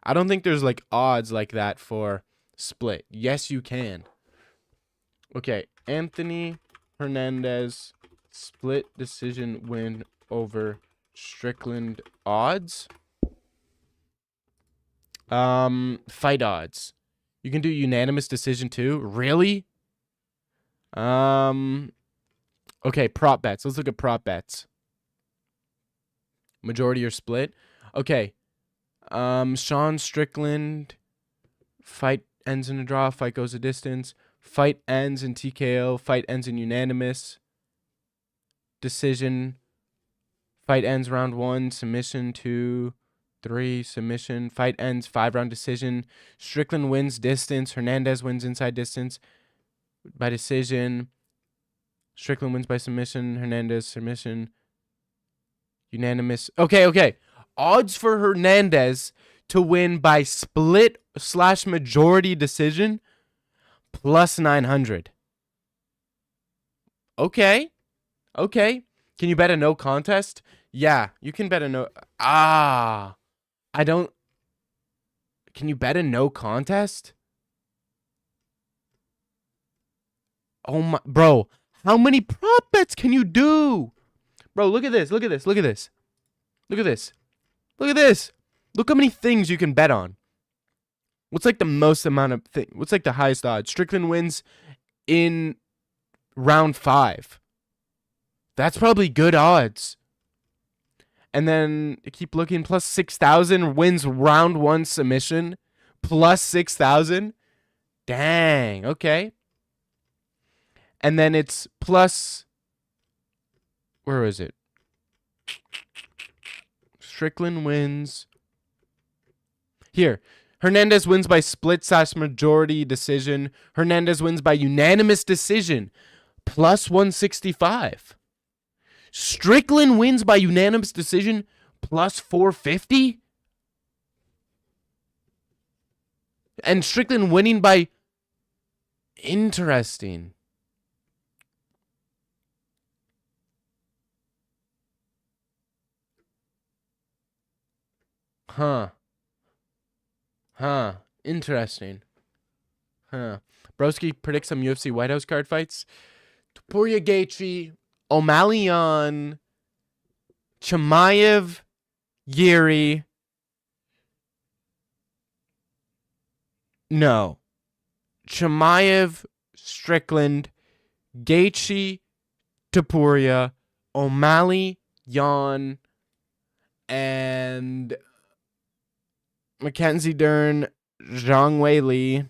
I don't think there's like odds like that for split. Yes, you can. Okay, Anthony Hernandez split decision win over Strickland odds. Fight odds. You can do unanimous decision too. Really? Okay, prop bets. Let's look at prop bets. Majority or split. Okay. Sean Strickland. Fight ends in a draw. Fight goes a distance. Fight ends in TKO. Fight ends in unanimous. Decision. Fight ends round 1. Submission 2, 3. Submission. Fight ends 5-round decision. Strickland wins distance. Hernandez wins inside distance by decision. Strickland wins by submission. Hernandez submission. Unanimous. Okay. Odds for Hernandez to win by split/majority decision plus 900. Okay. Can you bet a no contest? Yeah, you can bet a no. I don't. Can you bet a no contest? Oh my, bro. How many prop bets can you do? Bro, look at this. Look at this. Look how many things you can bet on. What's like the most amount of thing? What's like the highest odds? Strickland wins in round 5. That's probably good odds. And then keep looking. Plus 6,000 wins round 1 submission. Plus 6,000. Dang. Okay. And then it's plus. Where is it? Strickland wins. Here. Hernandez wins by split/majority decision. Hernandez wins by unanimous decision. Plus 165. Strickland wins by unanimous decision. Plus 450. And Strickland winning by. Interesting. Huh. Interesting. Broski predicts some UFC White House card fights. Topuria Gaethje, O'Malley on Chimaev, Yuri. No. Chimaev, Strickland, Gaethje, Topuria, O'Malley, Yan, and Mackenzie Dern, Zhang Wei Li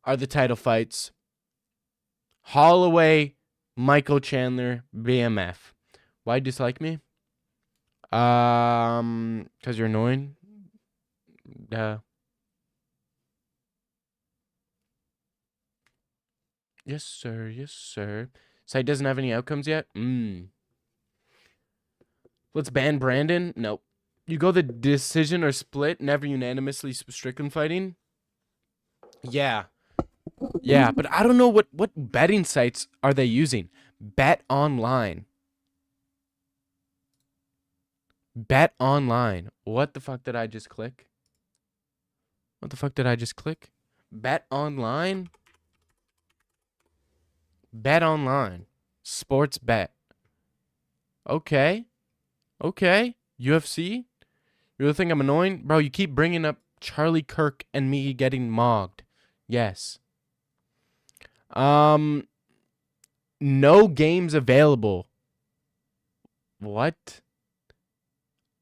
are the title fights. Holloway, Michael Chandler, BMF. Why dislike me? Because you're annoying. Yes, sir. Site doesn't have any outcomes yet? Let's ban Brandon? Nope. You go the decision or split, never unanimously Strickland fighting? Yeah, but I don't know what betting sites are they using. Bet Online. Bet What the fuck did I just click? Bet Online? Bet Online. Sports bet. Okay. UFC? You really think I'm annoying? Bro, you keep bringing up Charlie Kirk and me getting mogged. Yes. No games available. What?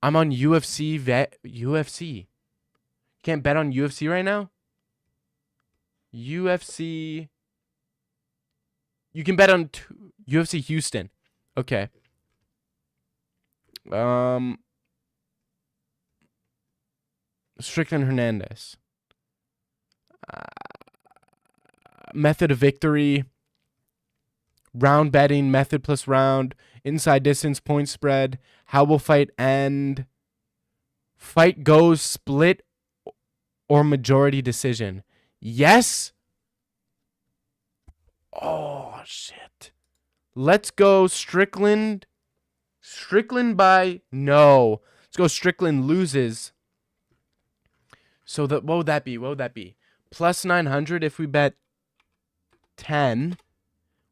I'm on UFC. Can't bet on UFC right now? UFC. You can bet on UFC Houston. Okay. Strickland Hernandez. Method of victory. Round betting. Method plus round. Inside distance. Point spread. How will fight end? Fight goes split or majority decision. Yes. Oh, shit. Let's go Strickland. Strickland by no. Let's go Strickland loses. So what would that be? Plus 900 if we bet 10,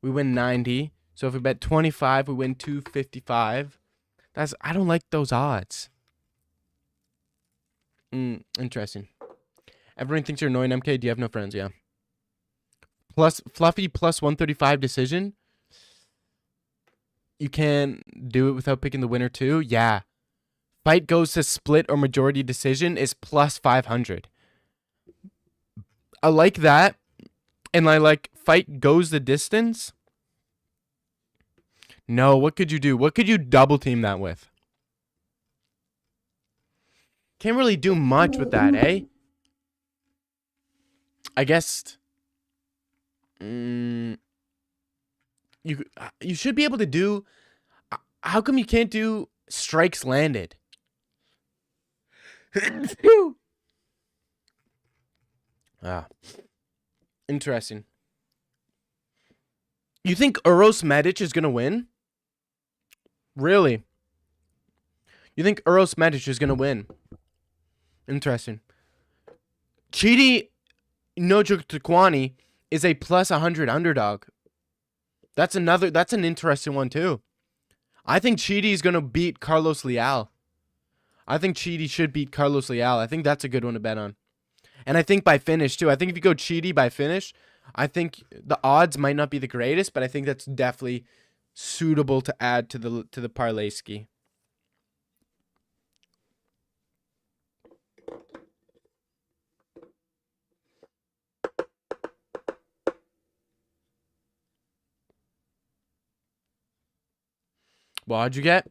we win 90. So if we bet 25, we win 255. I don't like those odds. Interesting. Everyone thinks you're annoying, MK. Do you have no friends? Yeah. Plus Fluffy plus 135 decision. You can do it without picking the winner too. Yeah. Fight goes to split or majority decision is plus 500. I like that. And I like fight goes the distance. No, what could you do? What could you double team that with? Can't really do much with that, eh? I guess you should be able to do. How come you can't do strikes landed? Interesting. You think Uros Medic is gonna win? Really? You think Uros Medic is gonna win? Interesting. Chidi Nojukwani is a plus 100 underdog. That's an interesting one too. I think Chidi is gonna beat Carlos Leal. I think Chidi should beat Carlos Leal. I think that's a good one to bet on. And I think by finish too. I think if you go Chidi by finish, I think the odds might not be the greatest, but I think that's definitely suitable to add to the parlay ski. What'd you get?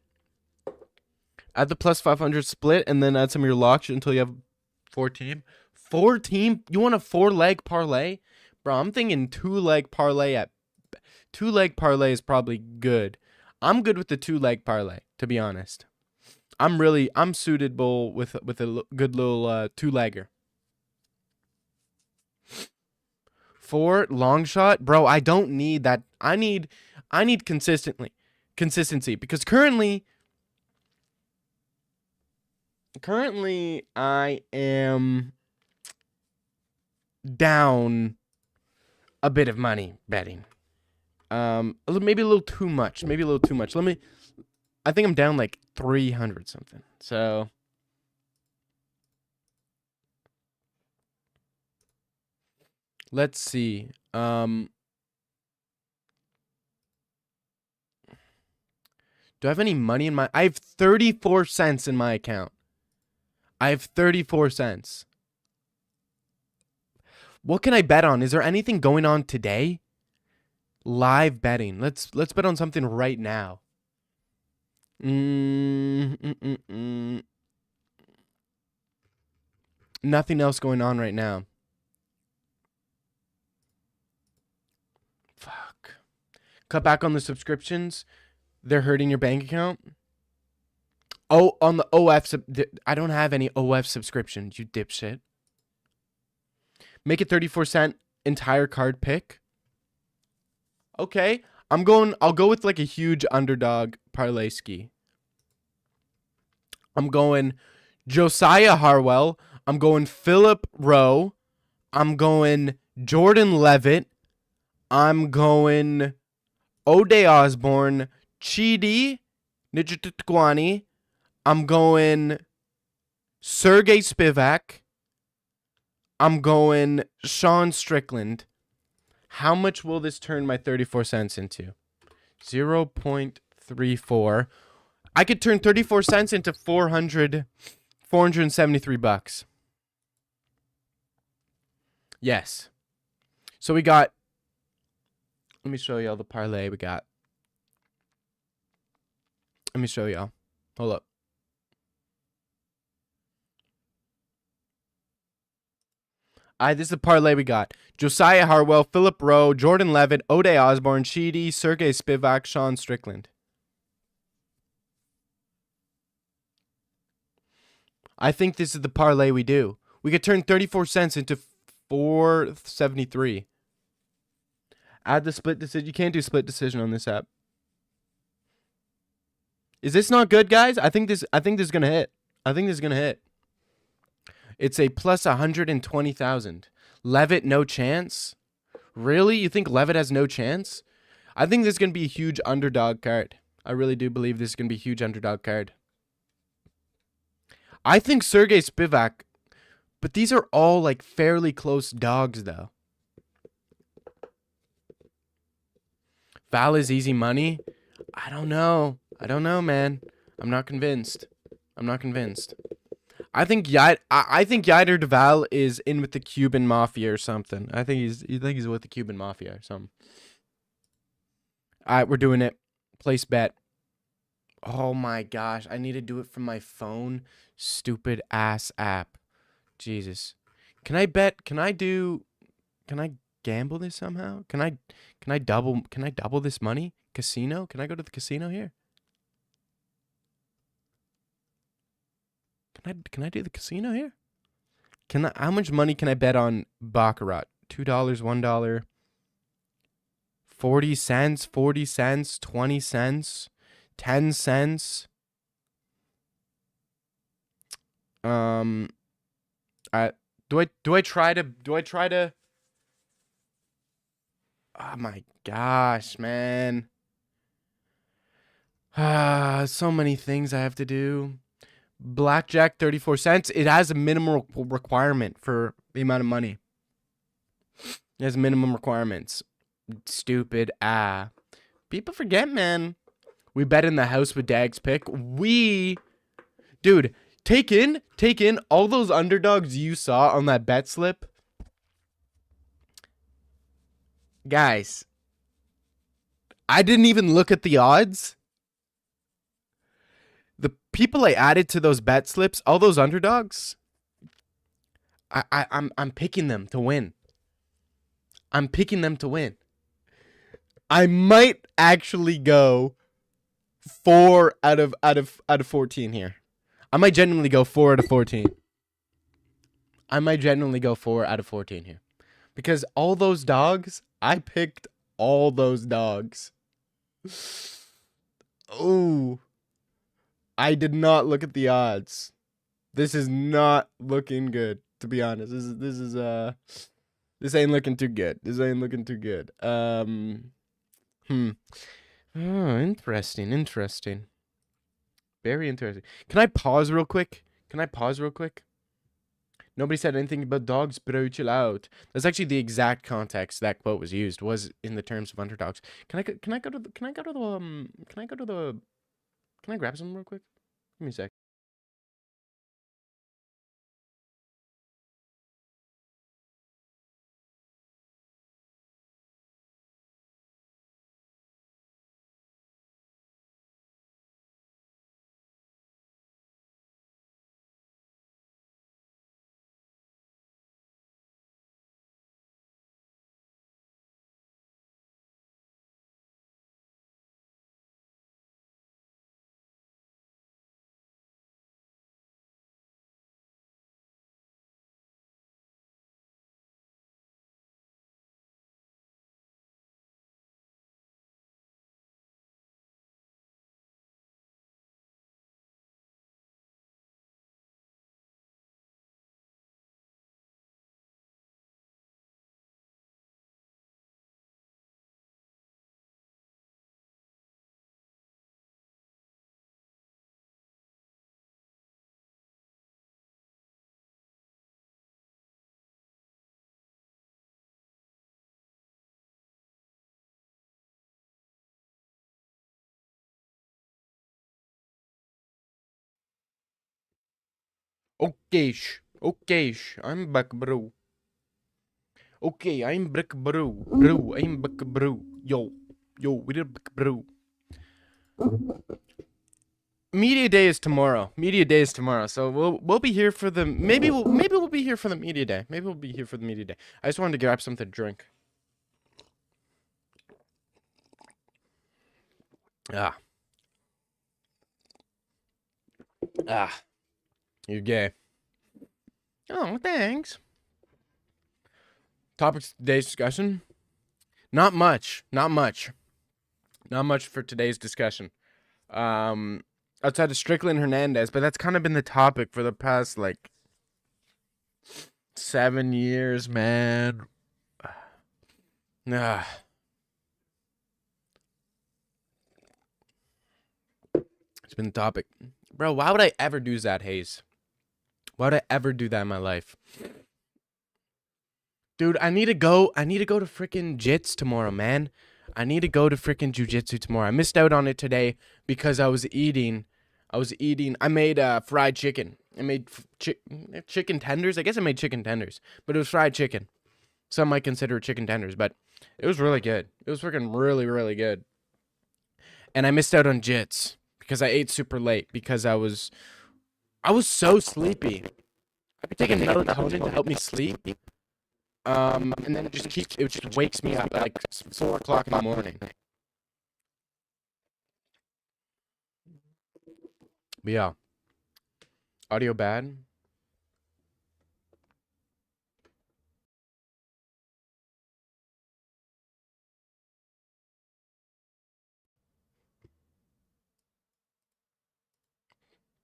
Add the plus 500 split and then add some of your locks until you have 4 team. 4 team? You want a 4-leg parlay? Bro, I'm thinking 2-leg parlay. 2-leg parlay is probably good. I'm good with the 2-leg parlay, to be honest. I'm suitable with a good little 2-legger. 4 long shot? Bro, I don't need that. I need consistency because currently I am down a bit of money betting. Maybe a little too much. I think I'm down like 300 something. So let's see. Do I have any money in my... I have 34 cents in my account. I have 34 cents. What can I bet on? Is there anything going on today? Live betting. Let's bet on something right now. Nothing else going on right now. Fuck. Cut back on the subscriptions. They're hurting your bank account. Oh, on the OF. I don't have any OF subscriptions, you dipshit. Make it 34-cent entire card pick. Okay. I'll go with like a huge underdog parlay ski. I'm going Josiah Harwell. I'm going Philip Rowe. I'm going Jordan Levitt. I'm going O'Day Osborne. Chidi Nijitutkwani. I'm going Sergey Spivak. I'm going Sean Strickland. How much will this turn my 34 cents into? 0.34. I could turn 34 cents into 473 bucks. Yes. So we got, let me show y'all the parlay we got. Let me show y'all. Hold up. This is the parlay we got. Josiah Harwell, Philip Rowe, Jordan Levitt, O'Day Osborne, Chidi, Sergey Spivak, Sean Strickland. I think this is the parlay we do. We could turn 34 cents into 473. Add the split decision. You can't do split decision on this app. Is this not good, guys? I think this is gonna hit. It's a plus 120,000. Levitt, no chance. Really? You think Levitt has no chance? I think this is gonna be a huge underdog card. I really do believe this is gonna be a huge underdog card. I think Sergey Spivak But these are all like fairly close dogs though. Val is easy money. I don't know. I don't know, man. I'm not convinced. I'm not convinced. I think Yider Deval is in with the Cuban Mafia or something. I think he's with the Cuban Mafia or something. All right, we're doing it. Place bet. Oh my gosh, I need to do it from my phone. Stupid ass app. Jesus. Can I bet? Can I gamble this somehow? Can I double this money? Casino? Can I go to the casino here? Can I do the casino here? How much money can I bet on Baccarat? $2, $1, 40 cents, 40 cents, 20 cents, 10 cents. Do I try to Oh my gosh, man. So many things I have to do. Blackjack, 34 cents. It has a minimum requirement for the amount of money. It has minimum requirements. Stupid. People forget, man. We bet in the house with Dag's pick. Dude, take in all those underdogs you saw on that bet slip. Guys, I didn't even look at the odds. The people I added to those bet slips, all those underdogs, I'm picking them to win. I'm picking them to win. I might actually go 4 out of 14 here. I might genuinely go 4 out of 14. I might genuinely go 4 out of 14 here. Because all those dogs, I picked all those dogs. Oh. I did not look at the odds. This is not looking good, to be honest. This ain't looking too good. This ain't looking too good. Oh, interesting. Very interesting. Can I pause real quick? Nobody said anything about dogs, bro. Chill out. That's actually the exact context that quote was used. Was in the terms of underdogs. Can I grab some real quick? Give me a sec. Okay, I'm back, bro. Okay, I'm back, bro. I'm back, bro. Yo, we're back, bro. Media day is tomorrow. So we'll be here for the maybe we'll be here for the media day. I just wanted to grab something to drink. You're gay. Oh, thanks. Topics of today's discussion? Not much for today's discussion. Outside of Strickland Hernandez, but that's kind of been the topic for the past, 7 years, man. It's been the topic. Bro, why would I ever do that, Hayes? Why would I ever do that in my life? Dude, I need to go to freaking jits tomorrow, man. I need to go to freaking jujitsu tomorrow. I missed out on it today because I was eating. I made fried chicken. I made chicken tenders. I guess I made chicken tenders, but it was fried chicken. Some might consider it chicken tenders, but it was really good. It was freaking really, really good. And I missed out on jits because I ate super late because I was so sleepy. I could take another melatonin to help me sleep. And then it just wakes me up at like 4 o'clock in the morning. But yeah. Audio bad?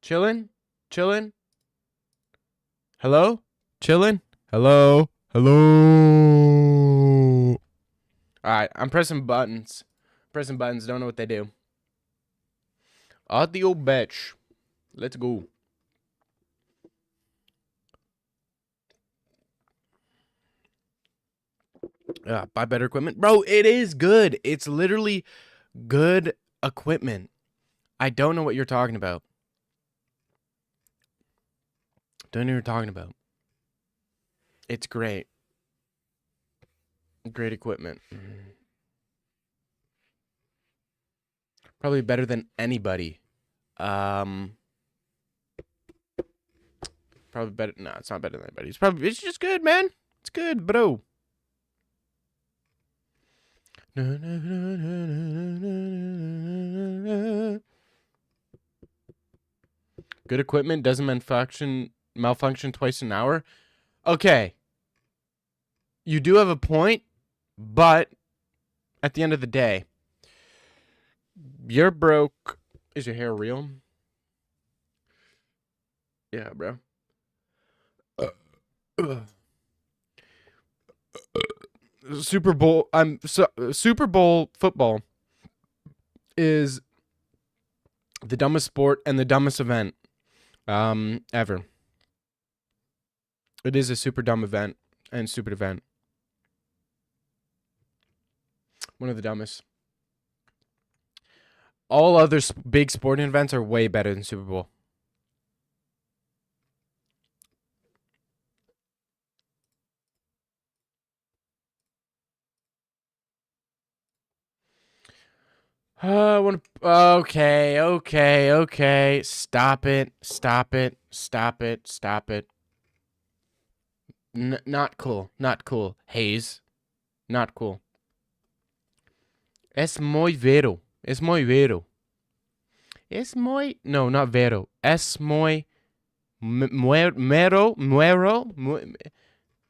Chillin'? Chillin'? Hello? Chillin'? Hello? Hello? Alright, I'm pressing buttons. Don't know what they do. Audio bitch. Let's go. Buy better equipment. Bro, it is good. It's literally good equipment. I don't know what you're talking about. Don't know what you're talking about. It's great. Great equipment. Probably better than anybody. Probably better. No, it's not better than anybody. It's just good, man. It's good, bro. Good equipment doesn't malfunction twice an hour. Okay. You do have a point, but at the end of the day, you're broke. Is your hair real? Yeah, bro. Super Bowl football is the dumbest sport and the dumbest event ever. It is a super dumb event and stupid event. One of the dumbest. All other big sporting events are way better than Super Bowl. Okay. Stop it. Not cool. Hayes. Not cool. Es muy vero. No, not vero. Es muy mero.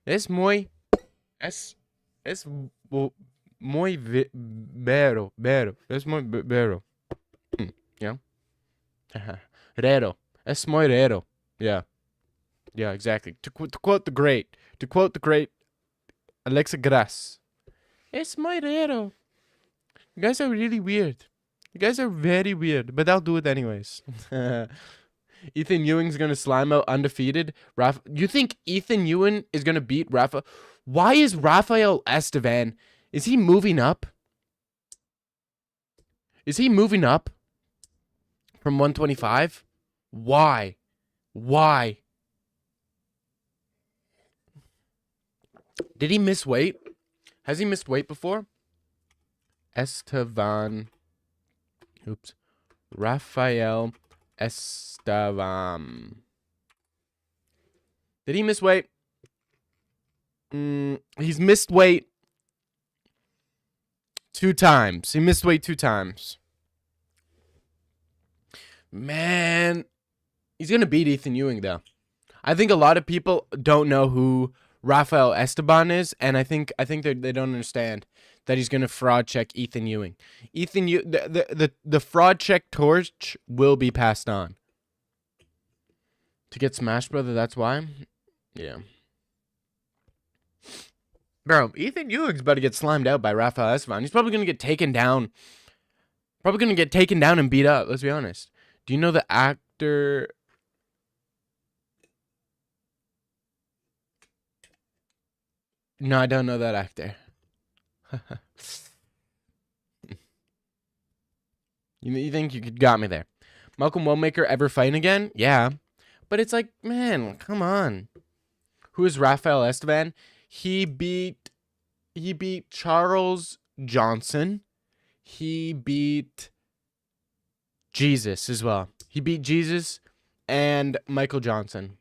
Es muy muy vero. Es muy vero. Yeah. Rero. Es muy rero. Yeah. Yeah, exactly. To quote the great Alexa Grass. Es muy raro. You guys are really weird. You guys are very weird, but I'll do it anyways. Ethan Ewing's gonna slime out undefeated. You think Ethan Ewing is gonna beat Rafa? Why is Rafael Estevan? Is he moving up? From 125? Why? Did he miss weight? Has he missed weight before? Rafael Estevan. Did he miss weight? He's missed weight 2 times. He missed weight 2 times. Man, he's gonna beat Ethan Ewing though. I think a lot of people don't know who Rafael Esteban is, and I think they don't understand that he's gonna fraud check Ethan Ewing. The fraud check torch will be passed on. To get smashed, brother, that's why? Yeah. Bro, Ethan Ewing's about to get slimed out by Rafael Esteban. He's probably gonna get taken down. And beat up, let's be honest. Do you know the actor No, I don't know that actor. You think you got me there? Malcolm Wellmaker ever fighting again? Yeah. But it's like, man, come on. Who is Rafael Esteban? He beat Charles Johnson. He beat Jesus as well. He beat Jesus and Michael Johnson.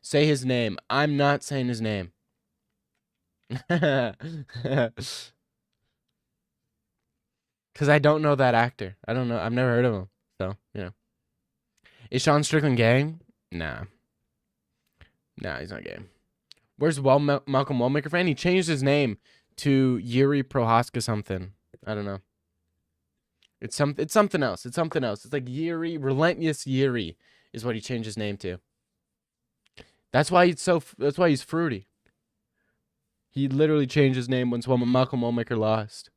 Say his name. I'm not saying his name. Because I don't know that actor. I don't know. I've never heard of him. So, Is Sean Strickland gay? Nah. Nah, he's not gay. Where's Malcolm Wellmaker fan? He changed his name to Yuri Prohaska something. I don't know. It's something else. It's something else. It's like Yuri, Relentless Yuri is what he changed his name to. That's why he's fruity. He literally changed his name when Malcolm Wellmaker lost.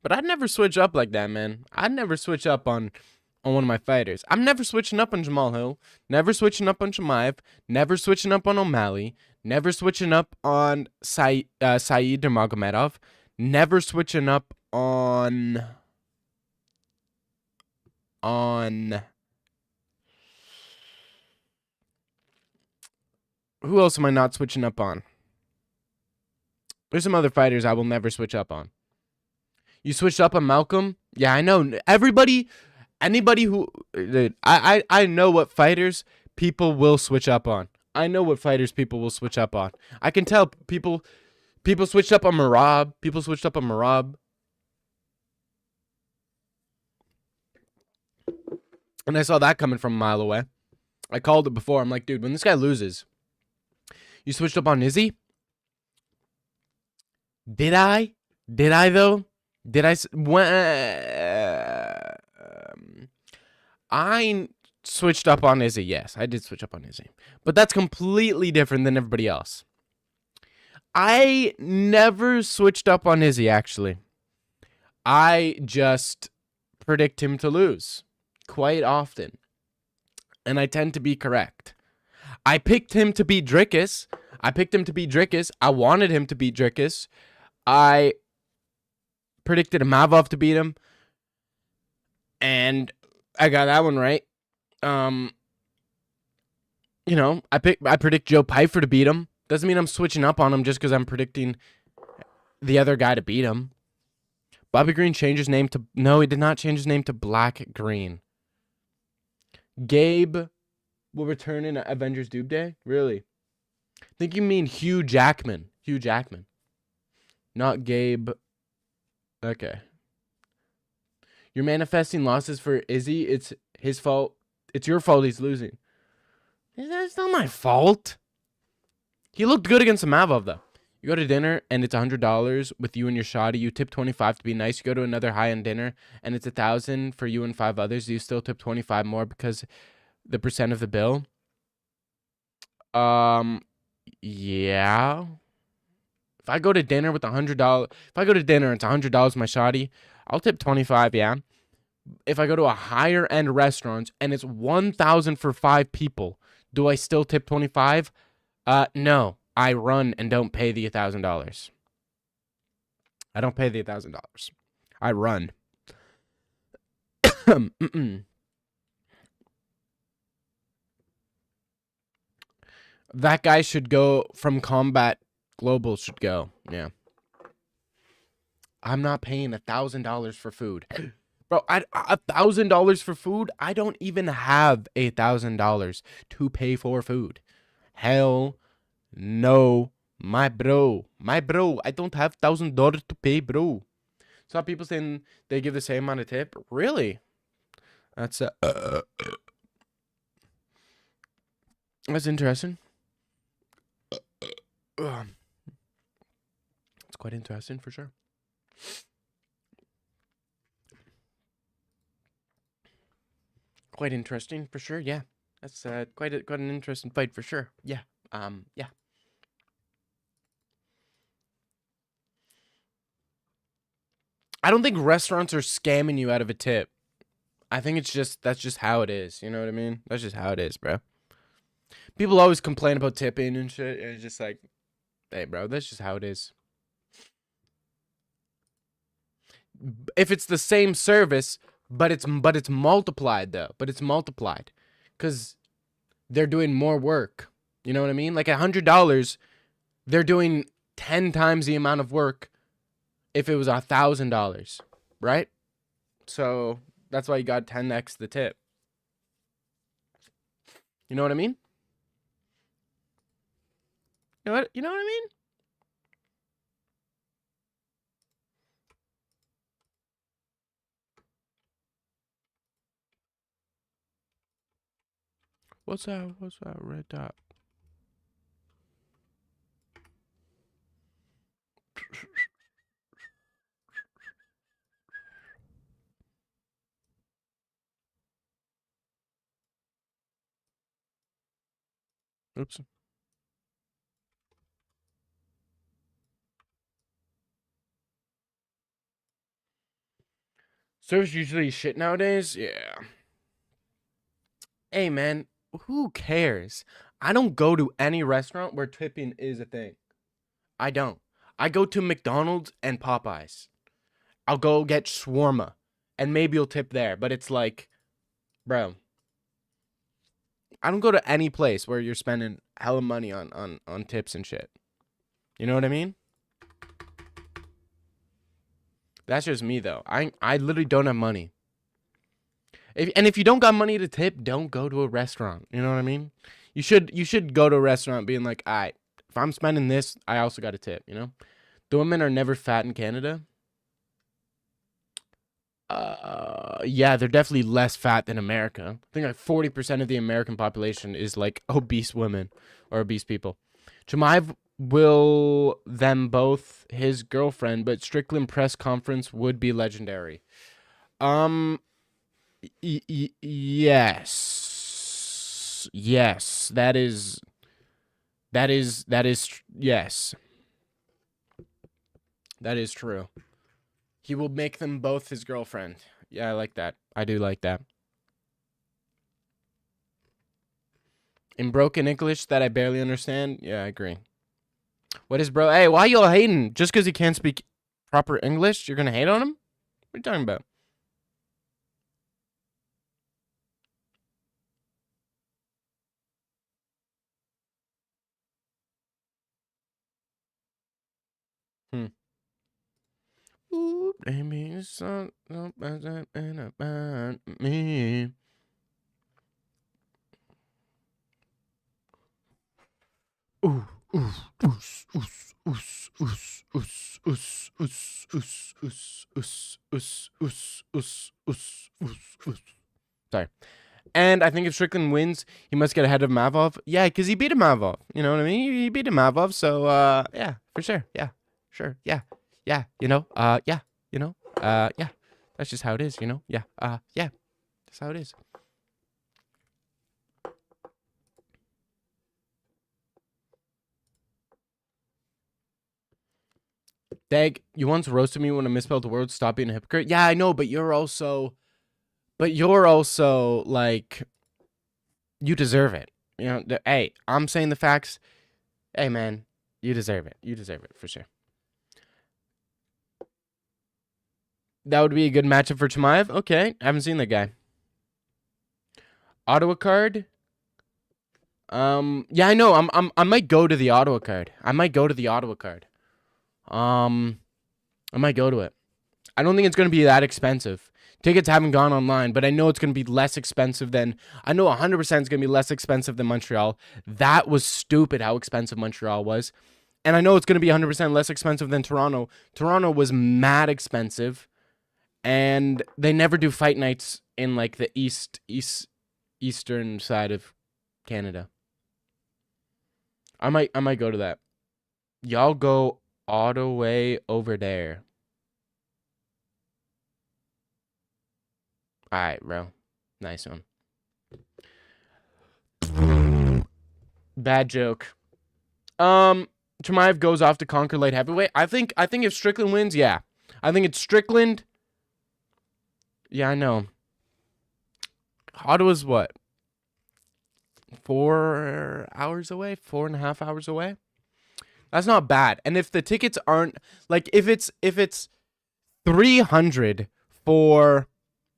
But I'd never switch up like that, man. I'd never switch up on one of my fighters. I'm never switching up on Jamal Hill. Never switching up on Chimaev. Never switching up on O'Malley. Never switching up on Saeed Nurmagomedov. Never switching up on who else am I not switching up on? There's some other fighters I will never switch up on. You switched up on Malcolm? Yeah, I know. Anybody who I know what fighters people will switch up on. I know what fighters people will switch up on. I can tell people switched up on Marab. People switched up on Marab. And I saw that coming from a mile away. I called it before. I'm like, dude, when this guy loses, you switched up on Izzy? Did I? Did I though? Did I? I switched up on Izzy. Yes, I did switch up on Izzy. But that's completely different than everybody else. I never switched up on Izzy, actually. I just predict him to lose quite often. And I tend to be correct. I picked him to beat Drickus. I wanted him to beat Drickus. I predicted Mavov to beat him. And I got that one right. I predict Joe Pyfer to beat him. Doesn't mean I'm switching up on him just because I'm predicting the other guy to beat him. Bobby Green changed his name to... No, he did not change his name to Black Green. Gabe will return in Avengers Doomsday? Really? I think you mean Hugh Jackman. Hugh Jackman. Not Gabe. Okay. You're manifesting losses for Izzy. It's his fault. It's your fault he's losing. It's not my fault. He looked good against Mavov, though. You go to dinner, and it's $100 with you and your shoddy. You tip $25 to be nice. You go to another high-end dinner, and it's $1,000 for you and 5 others. You still tip $25 more because the percent of the bill. Yeah. If I go to dinner with $100, if I go to dinner and it's $100 my shoddy, I'll tip $25. Yeah. If I go to a higher-end restaurant and it's $1,000 for 5 people, do I still tip $25? No. I run and don't pay the $1,000. I don't pay the $1,000. I run. That guy should go from Combat Global. Should go. Yeah. I'm not paying $1,000 for food, bro. $1,000 for food. I don't even have $1,000 to pay for food. Hell. No, my bro, I don't have $1,000 to pay, bro. Saw people saying they give the same amount of tip. Really? That's interesting. It's quite interesting for sure. Quite interesting for sure. Yeah, that's quite an interesting fight for sure. Yeah. Yeah. I don't think restaurants are scamming you out of a tip. I think that's just how it is. You know what I mean? That's just how it is, bro. People always complain about tipping and shit. And it's just like, hey, bro, that's just how it is. If it's the same service, but it's multiplied though. But it's multiplied, because they're doing more work. You know what I mean? Like $100, they're doing 10 times the amount of work if it was $1,000, right? So that's why you got 10x the tip. You know what I mean? You know what? You know what I mean? What's that? What's that red dot? Oops. Service usually shit nowadays? Yeah. Hey, man, who cares? I don't go to any restaurant where tipping is a thing. I don't. I go to McDonald's and Popeyes. I'll go get shawarma, and maybe you'll tip there. But it's like, bro, I don't go to any place where you're spending hella money on tips and shit. You know what I mean? That's just me, though. I literally don't have money. If you don't got money to tip, don't go to a restaurant. You know what I mean? You should go to a restaurant being like, all right, if I'm spending this, I also got to tip, you know? The women are never fat in Canada. Yeah, they're definitely less fat than America. I think like 40% of the American population is like obese women or obese people. Jemive will them both his girlfriend, but Strickland press conference would be legendary. Yes. Yes, that is yes. That is true. He will make them both his girlfriend. Yeah, I like that. I do like that. In broken English that I barely understand. Yeah, I agree. What is bro? Hey, why y'all hating? Just because he can't speak proper English, you're gonna hate on him? What are you talking about? Ooh, baby, it's something about me. Ooh, ooh, oos, oos, oos, oos, oos, oos, oos, oos, oos, oos, oos, oos, oos, oos. Sorry. And I think if Strickland wins, he must get ahead of Mavov. Yeah, because he beat Mavov. You know what I mean? He beat Mavov, so yeah, for sure. Yeah, sure. Yeah, yeah. Yeah. Yeah. That's just how it is. Yeah. Yeah. That's how it is. Dag, you once roasted me when I misspelled the word. Stop being a hypocrite. Yeah, I know, but you're also like, you deserve it. Hey, I'm saying the facts. Hey, man, you deserve it. You deserve it for sure. That would be a good matchup for Chimaev. Okay, I haven't seen that guy. Ottawa card. Yeah, I know. I might go to the Ottawa card. I might go to it. I don't think it's going to be that expensive. Tickets haven't gone online, but I know it's going to be less expensive than... I know 100% it's going to be less expensive than Montreal. That was stupid how expensive Montreal was. And I know it's going to be 100% less expensive than Toronto. Toronto was mad expensive. And they never do fight nights in like the eastern side of Canada. I might go to that. Y'all go all the way over there. All right, bro. Nice one. Bad joke. Chimaev goes off to conquer light heavyweight. I think if Strickland wins, yeah. I think it's Strickland. Yeah, I know. Ottawa's what? 4 hours away, 4.5 hours away. That's not bad. And if the tickets aren't like if it's 300 for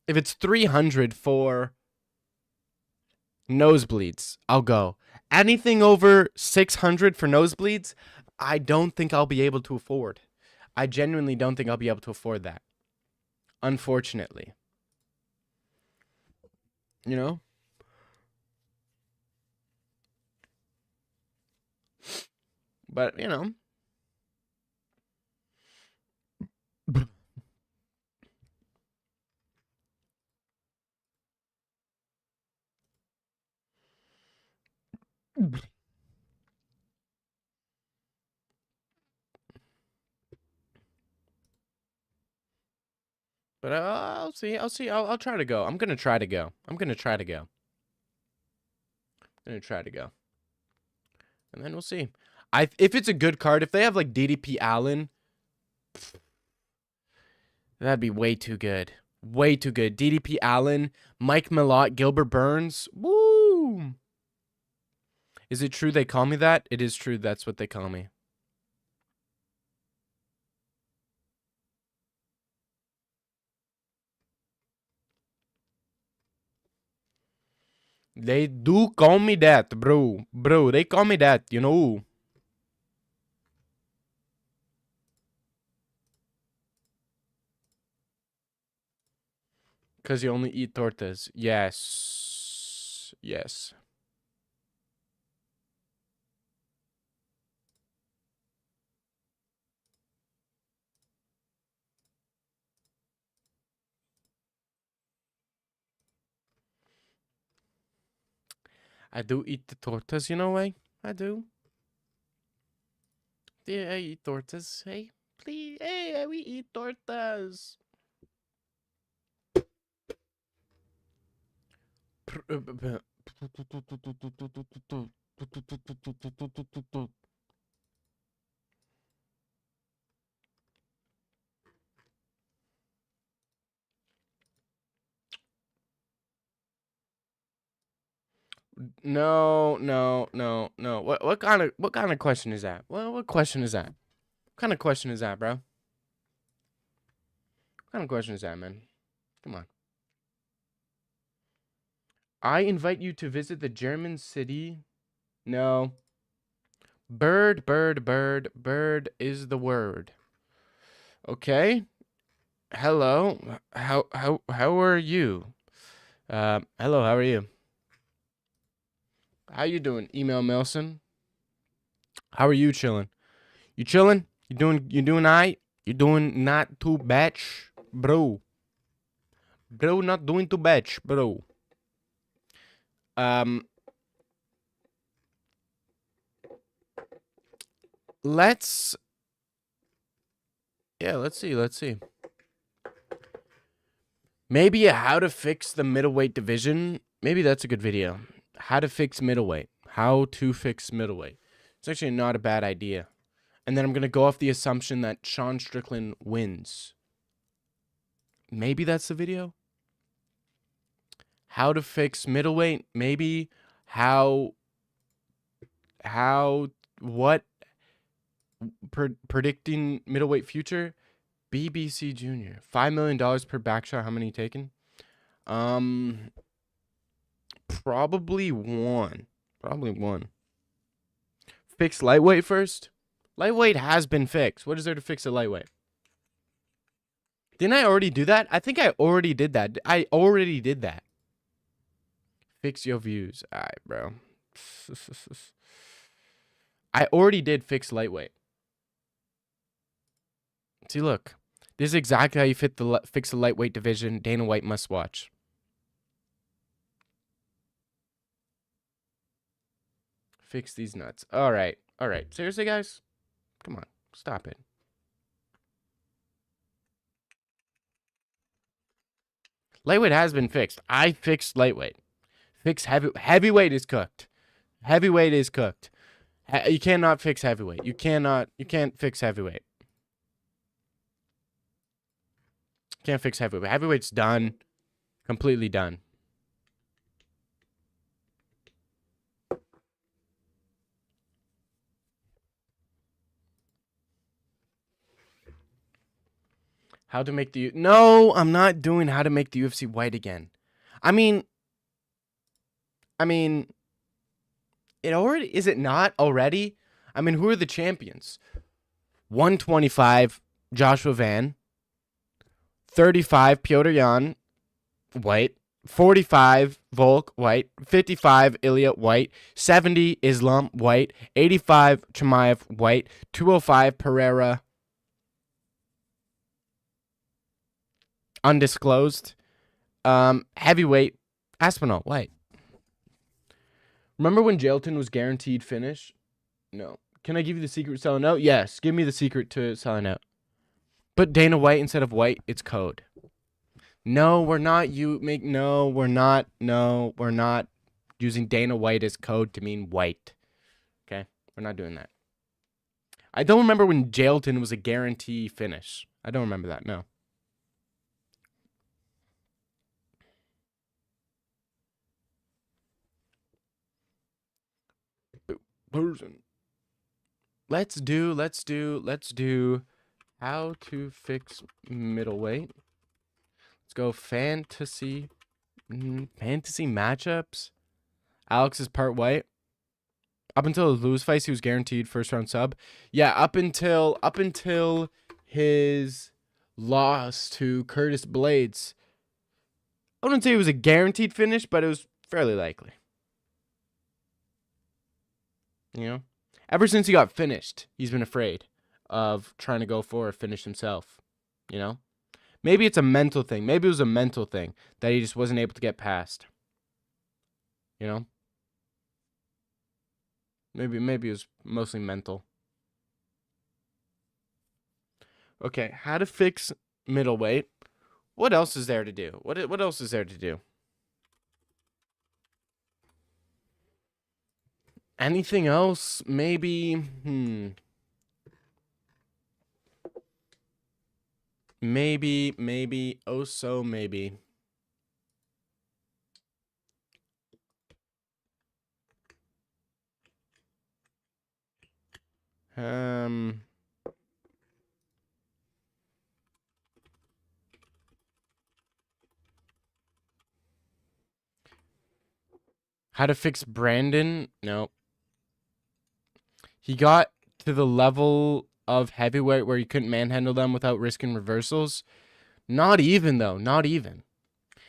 if it's 300 for nosebleeds, I'll go. Anything over 600 for nosebleeds, I don't think I'll be able to afford. I genuinely don't think I'll be able to afford that. Unfortunately. You know? But, you know. But I'll see. I'll try to go. I'm gonna try to go. And then we'll see. If it's a good card, if they have like DDP Allen, that'd be way too good. Way too good. DDP Allen, Mike Malott, Gilbert Burns. Woo! Is it true they call me that? It is true. That's what they call me. They do call me that, bro. Bro, they call me that, you know. Because you only eat tortas. Yes. Yes. I do eat the tortas, you know, way. I do. Yeah, I eat tortas. Hey, please. Hey, we eat tortas. No, no, no, no. What kind of question is that? What question is that? What kind of question is that, bro? What kind of question is that, man? Come on. I invite you to visit the German city. No. Bird, bird, bird, bird is the word. Okay. Hello. How are you? Hello, how are you? How you doing, Email Melson? How are you chilling? You chilling? You doing alright? You doing not too bad, bro? Bro, not doing too bad, bro. Let's see. Maybe how to fix the middleweight division. Maybe that's a good video. How to fix middleweight. It's actually not a bad idea. And then I'm going to go off the assumption that Sean Strickland wins. Maybe that's the video. How to fix middleweight. Maybe what predicting middleweight future. BBC Junior. $5 million per backshot. How many taken? Probably one. Fix lightweight first. Lightweight has been fixed. What is there to fix at lightweight? Didn't I already do that? I think I already did that. Fix your views. All right, bro. I already did fix lightweight. See, look. This is exactly how you fix the lightweight division. Dana White must watch. Fix these nuts. All right. Seriously, guys? Come on. Stop it. Lightweight has been fixed. I fixed lightweight. Fix heavyweight is cooked. You cannot fix heavyweight. You can't fix heavyweight. Can't fix heavyweight. Heavyweight's done. Completely done. How to make the... No, I'm not doing how to make the UFC white again. I mean, it already... Is it not already? I mean, who are the champions? 125, Joshua Van. 35, Piotr Jan, white. 45, Volk, white. 55, Ilya, white. 70, Islam, white. 85, Chimaev, white. 205, Pereira, undisclosed. Heavyweight, Aspinall, white. Remember when Jailton was guaranteed finish? No. Can I give you the secret to selling out? Yes, give me the secret to selling out. But Dana White instead of white, it's code. No, we're not. No, we're not. No, we're not using Dana White as code to mean white. Okay? We're not doing that. I don't remember when Jailton was a guarantee finish. I don't remember that, no. Person. Let's do how to fix middleweight. Let's go fantasy matchups. Alex is part white. Up until the Lewis fight, he was guaranteed first round sub. Yeah, up until his loss to Curtis Blades. I wouldn't say it was a guaranteed finish, but it was fairly likely. You know? Ever since he got finished, he's been afraid of trying to go for a finish himself. You know? Maybe it's a mental thing. Maybe it was a mental thing that he just wasn't able to get past. You know? Maybe it was mostly mental. Okay, how to fix middleweight. What else is there to do? What else is there to do? Anything else? Maybe, Maybe, oh so maybe. How to fix Brandon? No. He got to the level of heavyweight where you couldn't manhandle them without risking reversals. Not even, though. Not even.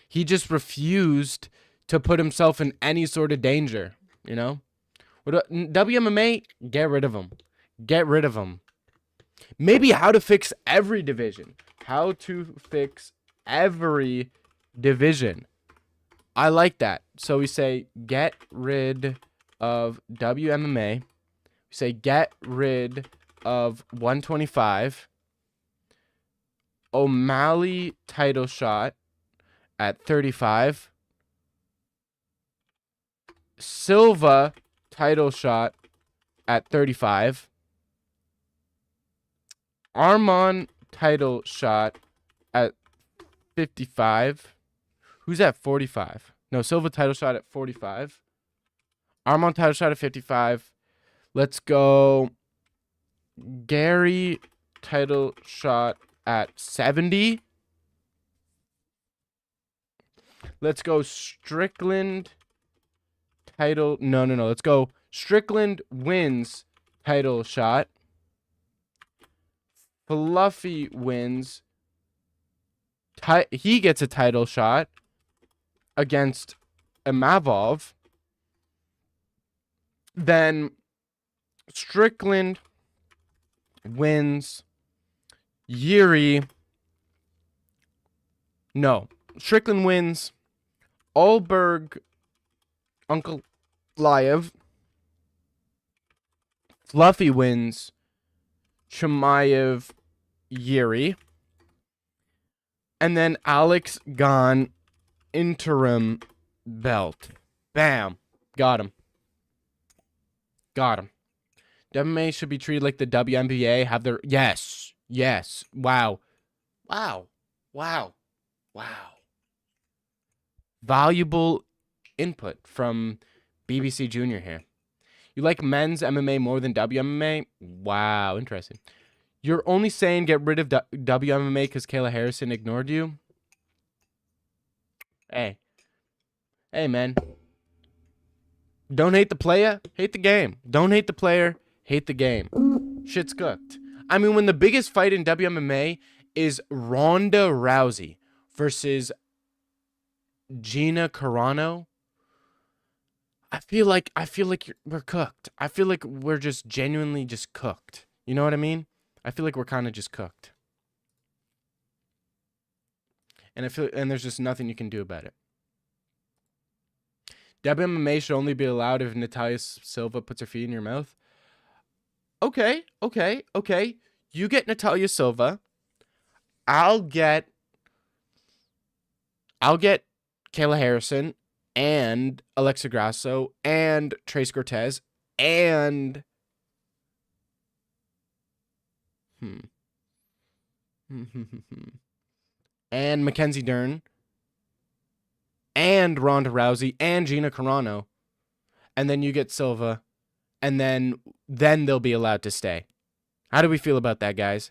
He just refused to put himself in any sort of danger, you know? WMMA, get rid of him. Get rid of him. Maybe how to fix every division. How to fix every division. I like that. So we say get rid of WMMA. We say get rid of 125. O'Malley title shot at 35. Silva title shot at 35. Armand title shot at 55. Who's at 45? No, Silva title shot at 45. Armand title shot at 55. Let's go Gary title shot at 70. Let's go Strickland title. No. Let's go Strickland wins title shot. Fluffy wins. He gets a title shot against Imavov. Then Strickland wins Yuri. No. Strickland wins Alberg Uncle Liev. Fluffy wins Chimaev Yuri. And then Alex Gon interim belt. Bam. Got him. Got him. MMA should be treated like the WNBA. Have their... Yes. Wow. Valuable input from BBC Junior here. You like men's MMA more than WMMA? Wow, interesting. You're only saying get rid of WMMA because Kayla Harrison ignored you? Hey. Hey, man. Don't hate the player, hate the game. Don't hate the player, hate the game. Shit's cooked. I mean, when the biggest fight in WMMA is Ronda Rousey versus Gina Carano, I feel like we're cooked. I feel like we're just genuinely just cooked. You know what I mean? I feel like we're kind of just cooked. And there's just nothing you can do about it. WMMA should only be allowed if Natalia Silva puts her feet in your mouth. Okay. You get Natalia Silva. I'll get Kayla Harrison and Alexa Grasso and Trace Cortez and and Mackenzie Dern and Ronda Rousey and Gina Carano, and then you get Silva, and then they'll be allowed to stay. How do we feel about that, guys?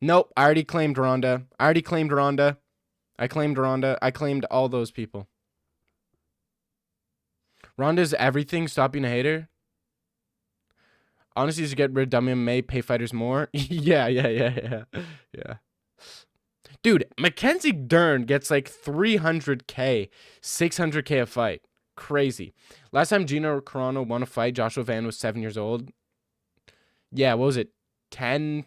Nope, I already claimed Ronda. I claimed Ronda. I claimed all those people. Ronda's everything. Stop being a hater. Honestly, you should get rid of WMA, pay fighters more. Yeah. Dude, Mackenzie Dern gets like 300K, 600K a fight. Crazy. Last time Gina Carano won a fight, Joshua Van was 7 years old. Yeah, what was it? 10,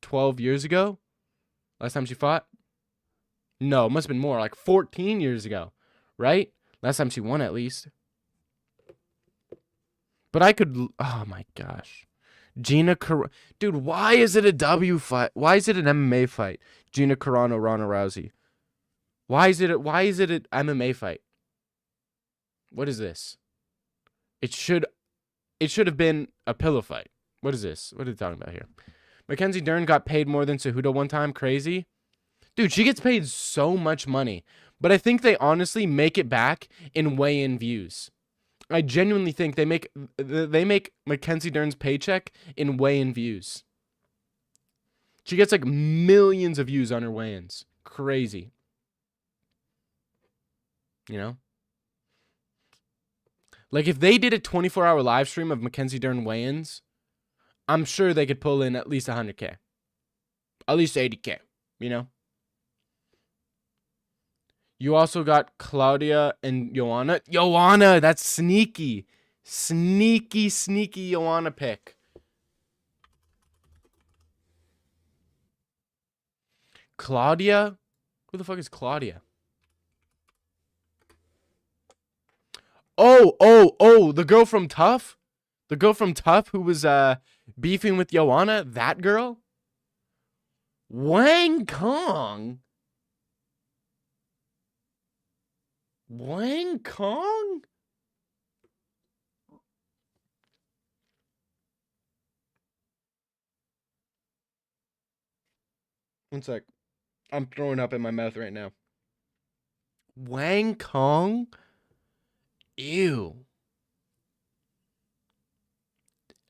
12 years ago? Last time she fought? No, it must have been more, like 14 years ago, right? Last time she won, at least. But I could, oh my gosh. Gina Carano. Dude, why is it a W fight? Why is it an MMA fight? Gina Carano, Ronda Rousey. Why is it an MMA fight? What is this? It should have been a pillow fight. What is this? What are they talking about here? Mackenzie Dern got paid more than Cejudo one time. Crazy. Dude, she gets paid so much money. But I think they honestly make it back in weigh-in views. I genuinely think they make Mackenzie Dern's paycheck in weigh-in views. She gets like millions of views on her weigh-ins. Crazy. You know? Like if they did a 24-hour live stream of Mackenzie Dern weigh-ins, I'm sure they could pull in at least 100K. At least 80K, you know? You also got Claudia and Joanna. Joanna, that's sneaky. Sneaky Joanna pick. Claudia? Who the fuck is Claudia? Oh, the girl from Tough? The girl from Tough who was beefing with Joanna? That girl? Wang Kong? Wang Kong? One sec. I'm throwing up in my mouth right now. Wang Kong? Ew.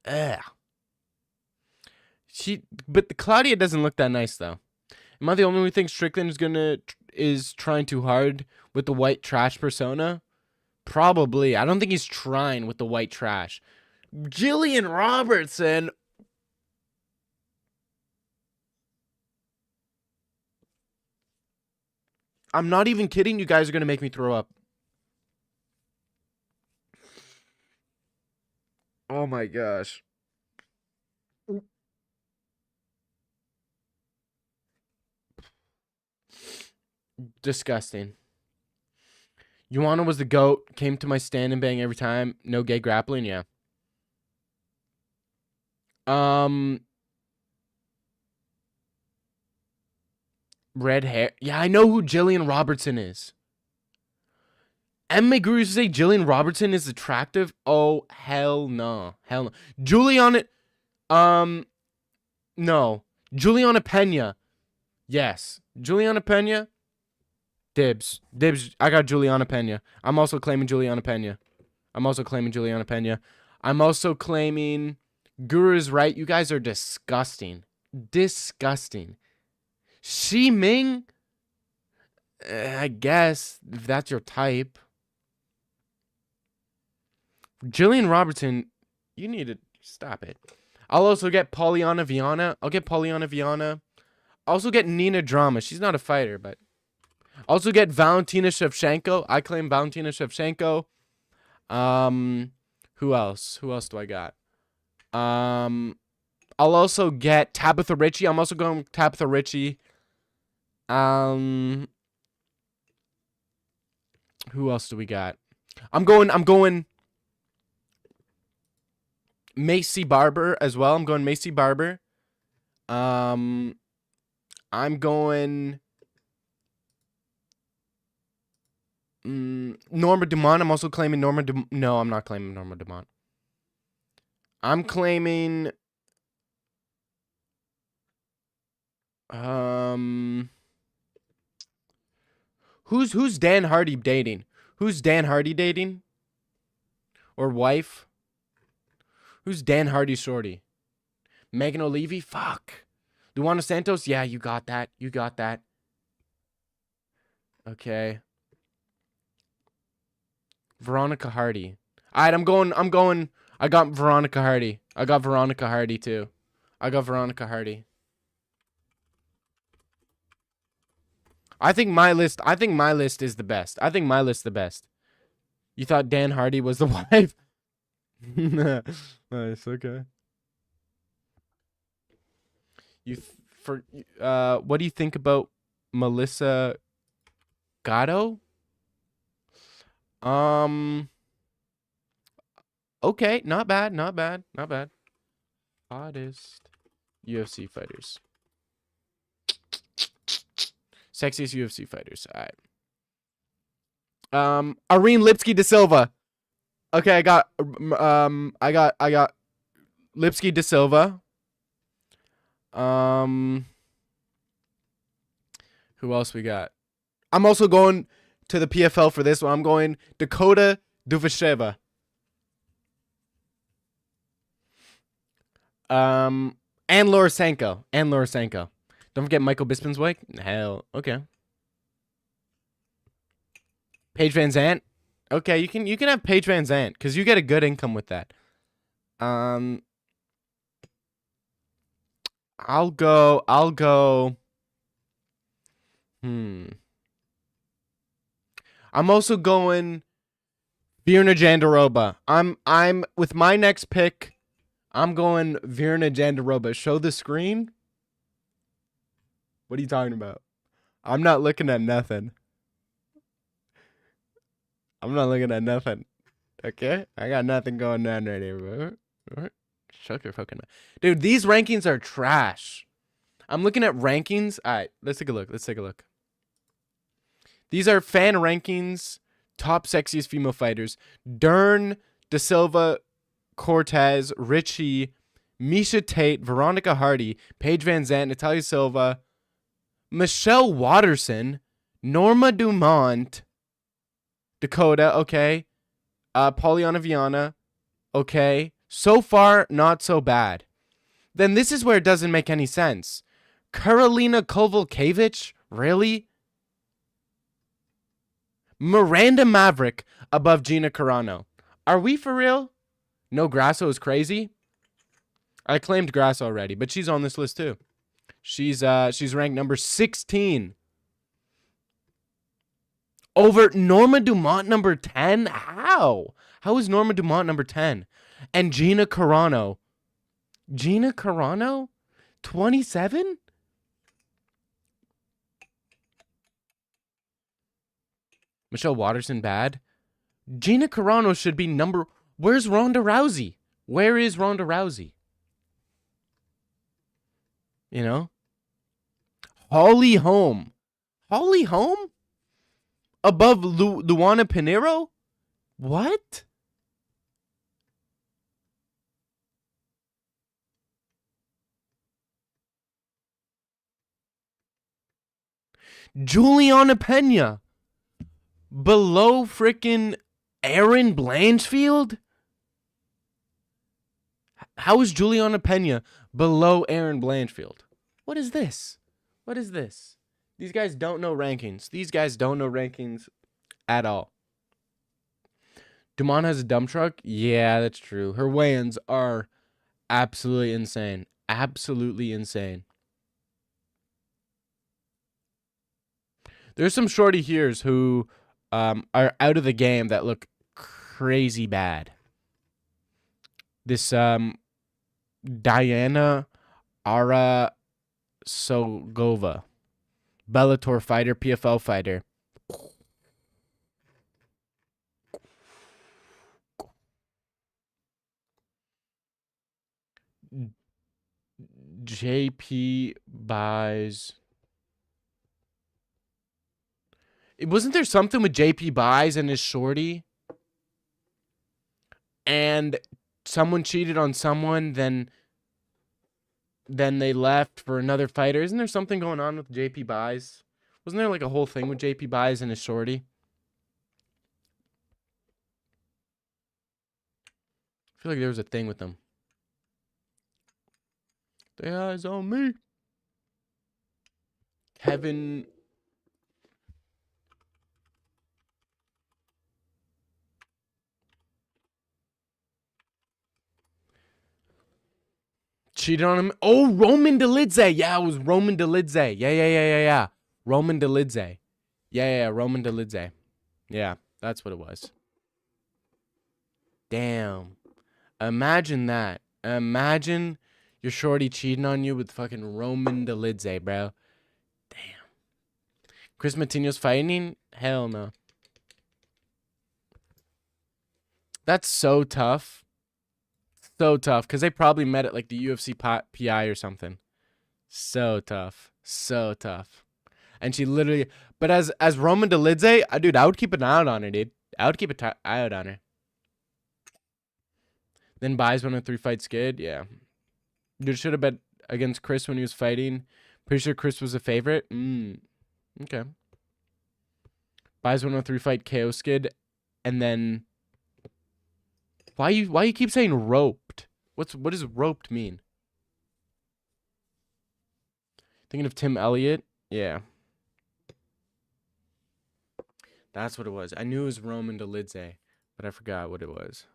Ugh. But the Claudia doesn't look that nice though. Am I the only one who thinks Strickland is trying too hard with the white trash persona? Probably. I don't think he's trying with the white trash. Jillian Robertson. I'm not even kidding. You guys are going to make me throw up. Oh my gosh. Disgusting. Joanna was the GOAT. Came to my stand and bang every time. No gay grappling. Yeah. Red hair. Yeah, I know who Jillian Robertson is. MMA Guru used to say Jillian Robertson is attractive. Oh, hell no. Hell no. Juliana. No. Juliana Pena. Yes. Juliana Pena. Dibs. I got Juliana Pena. I'm also claiming Juliana Pena. I'm also claiming Guru is right. You guys are disgusting. Disgusting. Xi Ming, I guess, if that's your type. Jillian Robertson, you need to stop it. I'll also get Polyana Viana. I'll get Polyana Viana. Also get Nina Drama. She's not a fighter, but. Also get Valentina Shevchenko. I claim Valentina Shevchenko. Who else? Who else do I got? I'll also get Tabitha Ritchie. I'm also going with Tabitha Ritchie. Who else do we got? I'm going Macy Barber as well. I'm going Macy Barber. I'm going Norma Dumont. I'm also claiming Norma Dumont. No, I'm not claiming Norma Dumont. I'm claiming who's Dan Hardy dating? Who's Dan Hardy dating? Or wife? Who's Dan Hardy shorty? Megan O'Leary? Fuck. Luana Santos? Yeah, you got that. You got that. Okay. Veronica Hardy. Alright, I'm going. I got Veronica Hardy. I got Veronica Hardy too. I got Veronica Hardy. I think my list is the best. I think my list the best. You thought Dan Hardy was the wife? Nice, okay. What do you think about Melissa Gatto? Okay, not bad. Hottest UFC fighters. Sexiest UFC fighters. All right. Irene Lipsky da Silva. Okay, I got Lipsky da Silva. Who else we got? I'm also going to the PFL for this one. I'm going Dakota Duvasheva. And Lorosenko. Don't forget Michael Bisping's. Hell, okay. Paige Van Zandt. Okay, you can have Paige Van Zandt because you get a good income with that. I'll go. I'm also going Virna Jandiroba. I'm with my next pick. I'm going Virna Jandiroba. Show the screen. What are you talking about? I'm not looking at nothing. Okay? I got nothing going on right here, bro. Shut your fucking mouth. Dude, these rankings are trash. I'm looking at rankings. All right, let's take a look. These are fan rankings. Top sexiest female fighters. Dern, Da Silva, Cortez, Richie, Misha Tate, Veronica Hardy, Paige Van Zandt, Natalia Silva, Michelle Watterson, Norma Dumont, Dakota, okay. Polyana Viana, okay. So far, not so bad. Then this is where it doesn't make any sense. Karolina Kovalkiewicz, really? Miranda Maverick above Gina Carano. Are we for real? No, Grasso is crazy. I claimed Grasso already, but she's on this list too. She's ranked number 16. Over Norma Dumont number 10? How? How is Norma Dumont number 10? And Gina Carano. 27? Michelle Watterson bad. Gina Carano should be number... Where's Ronda Rousey? Where is Ronda Rousey? You know? Holly Holm. Holly Holm? Above Luana Pinheiro? What? Juliana Pena. Below frickin' Aaron Blanchfield? How is Juliana Pena below Aaron Blanchfield? What is this? What is this? These guys don't know rankings. These guys don't know rankings at all. Dumont has a dump truck? Yeah, that's true. Her weigh-ins are absolutely insane. Absolutely insane. There's some shorty heres who are out of the game that look crazy bad. This Diana Arasogova, Bellator fighter, PFL fighter. JP buys. Wasn't there something with JP buys and his shorty? And someone cheated on someone, then they left for another fighter. Isn't there something going on with JP buys? Wasn't there like a whole thing with JP buys and his shorty? I feel like there was a thing with them. The eyes on me. Kevin. Cheated on him. Oh, Roman Dolidze. Yeah, it was Roman Dolidze. Yeah. Roman Dolidze. Yeah, Roman Dolidze. Yeah, that's what it was. Damn. Imagine that. Imagine your shorty cheating on you with fucking Roman Dolidze, bro. Damn. Chris Matino's fighting? Hell no. That's so tough. So tough. Because they probably met at like the UFC PI or something. So tough. So tough. And she literally... But as Roman Dolidze, dude, I would keep an eye out on her, dude. I would keep an eye out on her. Then buys 1 of 3 fights good. Yeah. Dude, should have bet against Chris when he was fighting. Pretty sure Chris was a favorite. Okay. Buys 1 of 3 fight KO skid. And then... Why you keep saying roped? What does roped mean? Thinking of Tim Elliott? Yeah. That's what it was. I knew it was Roman Dolidze, but I forgot what it was.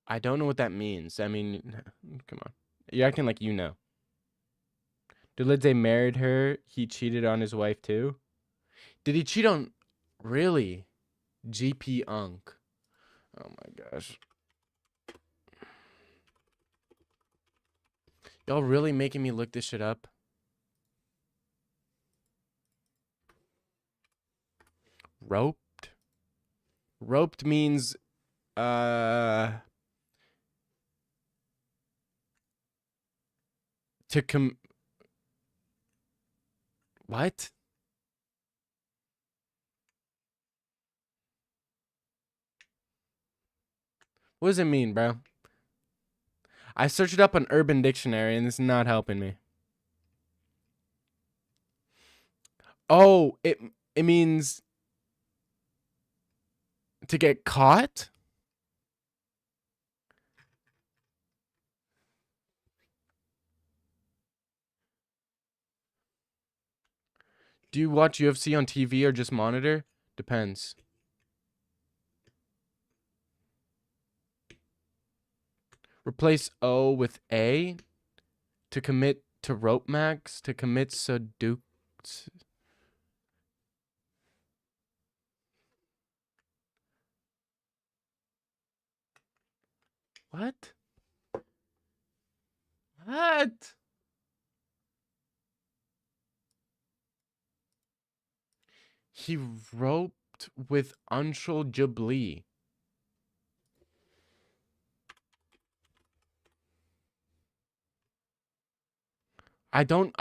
I don't know what that means. I mean, come on. You're acting like you know. Dolidze married her. He cheated on his wife too. Did he cheat on... Really? GP Unk. Oh my gosh. Y'all really making me look this shit up? Roped? Roped means... What? What does it mean, bro? I searched it up on Urban Dictionary and it's not helping me. Oh, it means to get caught? Do you watch UFC on TV or just monitor? Depends. Replace O with A to commit to rope max, to commit seduce. What? What? He roped with Anshul Jabli. I don't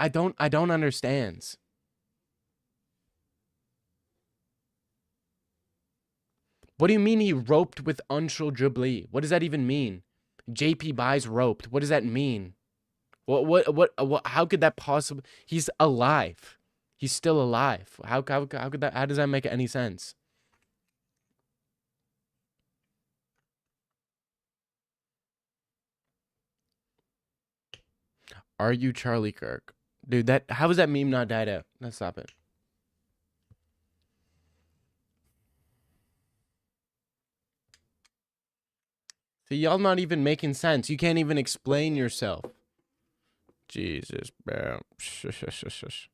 understand. What do you mean he roped with Unshul Jubilee? What does that even mean? JP buys roped. What does that mean? What, how could that possibly... He's alive. He's still alive. How could that... How does that make any sense? Are you Charlie Kirk? Dude, that... How is that meme not died out? Let's stop it. See, y'all not even making sense. You can't even explain yourself. Jesus, bro. Shush.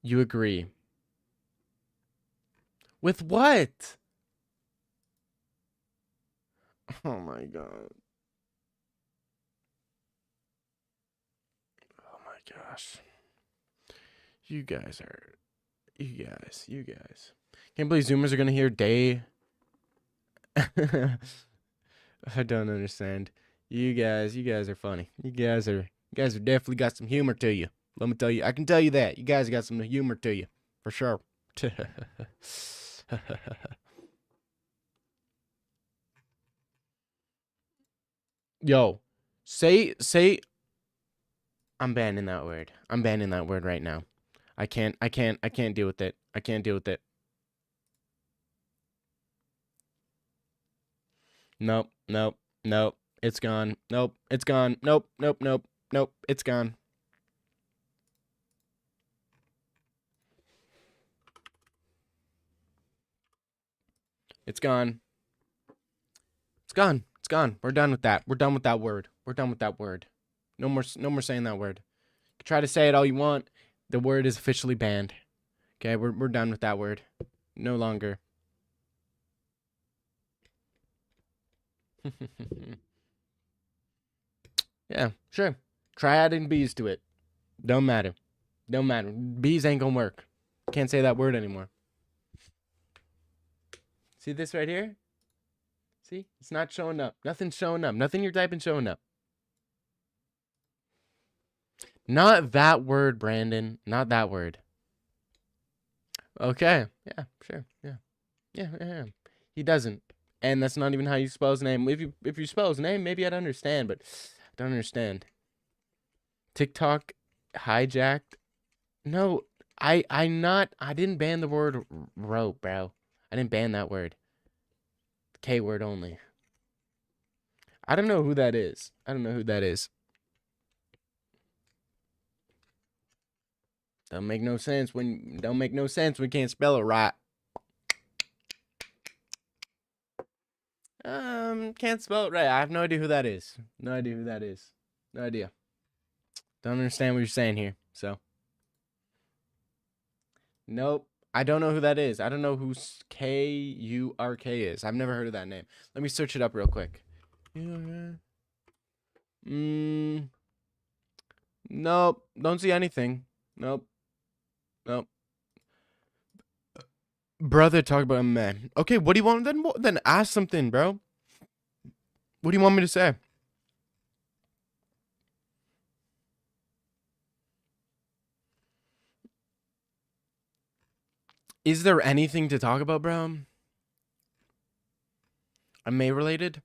You agree. With what? Oh my god. Oh my gosh. You guys. Can't believe Zoomers are gonna hear day. I don't understand. You guys are funny. You guys are definitely got some humor to you. Let me tell you. I can tell you that. You guys got some humor to you. For sure. Yo, say I'm banning that word. I'm banning that word right now. I can't deal with it. I can't deal with it. Nope. It's gone. Nope. It's gone. Nope. It's gone. It's gone. It's gone. It's gone. We're done with that. We're done with that word. No more saying that word. You can try to say it all you want. The word is officially banned. Okay, we're done with that word. No longer. Yeah, sure. Try adding bees to it. Don't matter. Bees ain't gonna work. Can't say that word anymore. See this right here? See? It's not showing up. Nothing's showing up. Nothing you're typing showing up. Not that word, Brandon. Not that word. Okay. Yeah, sure. Yeah. He doesn't. And that's not even how you spell his name. If you spell his name, maybe I'd understand, but I don't understand. TikTok hijacked. No, I didn't ban the word rope, bro. I didn't ban that word. K word only. I don't know who that is. Don't make no sense when we can't spell it right. Can't spell it right. I have no idea who that is. No idea. Don't understand what you're saying here. So. Nope. I don't know who that is. I don't know who KURK is. I've never heard of that name. Let me search it up real quick. Nope. Don't see anything. Nope. Brother, talk about a man. Okay, what do you want? Then ask something, bro. What do you want me to say? Is there anything to talk about, bro? MMA related?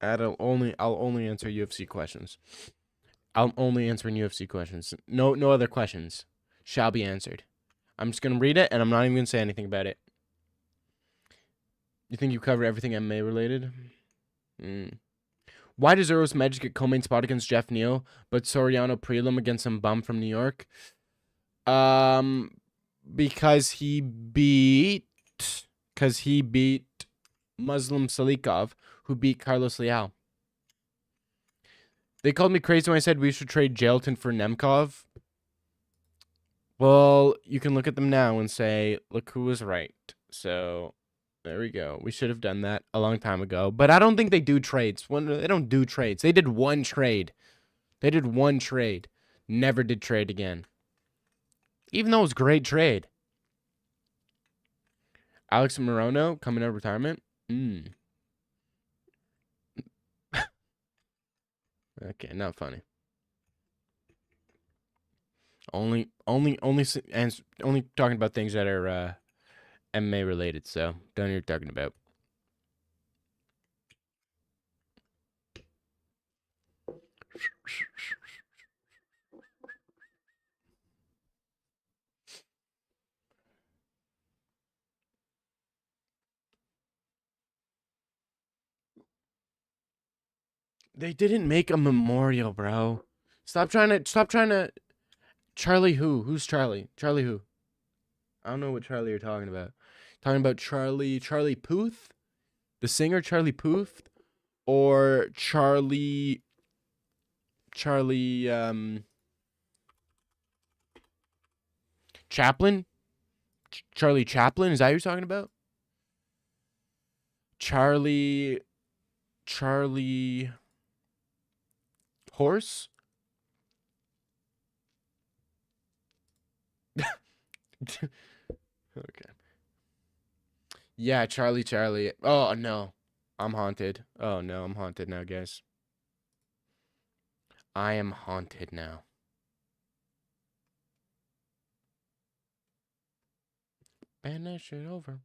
I'll only answer UFC questions. I'm only answering UFC questions. No other questions shall be answered. I'm just gonna read it and I'm not even gonna say anything about it. You think you cover everything MMA related? Why does Eros Magic get co-main spot against Jeff Neal, but Soriano prelim against some bum from New York? Because he beat Muslim Salikov, who beat Carlos Leal. They called me crazy when I said we should trade Jailton for Nemkov. Well, you can look at them now and say, look who was right. So, there we go. We should have done that a long time ago. But I don't think they do trades. They don't do trades. They did one trade. Never did trade again. Even though it was a great trade. Alex Morono coming out of retirement. Okay, not funny. Only talking about things that are MMA related. So don't know what you're talking about. They didn't make a memorial, bro. Stop trying to. Charlie who? Who's Charlie? Charlie who? I don't know what Charlie you're talking about. Talking about Charlie Puth? The singer Charlie Puth? Or Charlie Chaplin? Charlie Chaplin? Is that who you're talking about? Charlie Horse? Okay. Yeah, Charlie. Oh, no. I'm haunted. Oh, no. I'm haunted now, guys. I am haunted now. Band that shit over.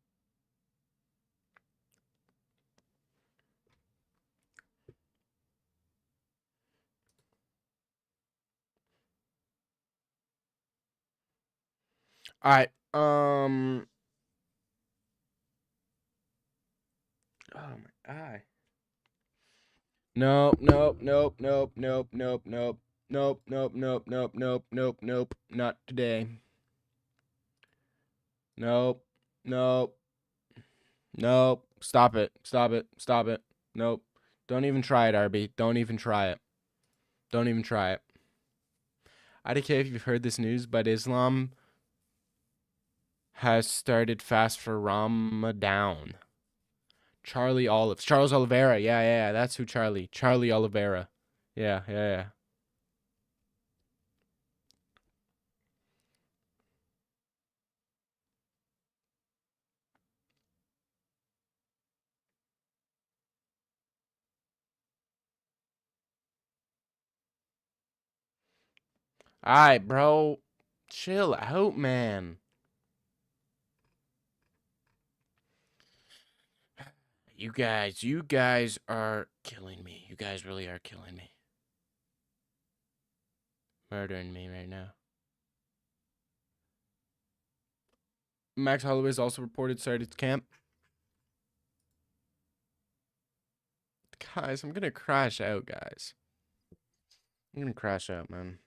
All right. Oh my eye. Nope. Not today. Nope. Stop it. Nope. Don't even try it, RB. Don't even try it. I don't care if you've heard this news, but Islam has started fast for Ramadan. Charles Oliveira. Yeah. That's who Charlie Oliveira. Yeah. Alright, bro. Chill out, man. You guys are killing me. You guys really are killing me. Murdering me right now. Max Holloway is also reported started camp. Guys, I'm gonna crash out, guys. I'm gonna crash out, man.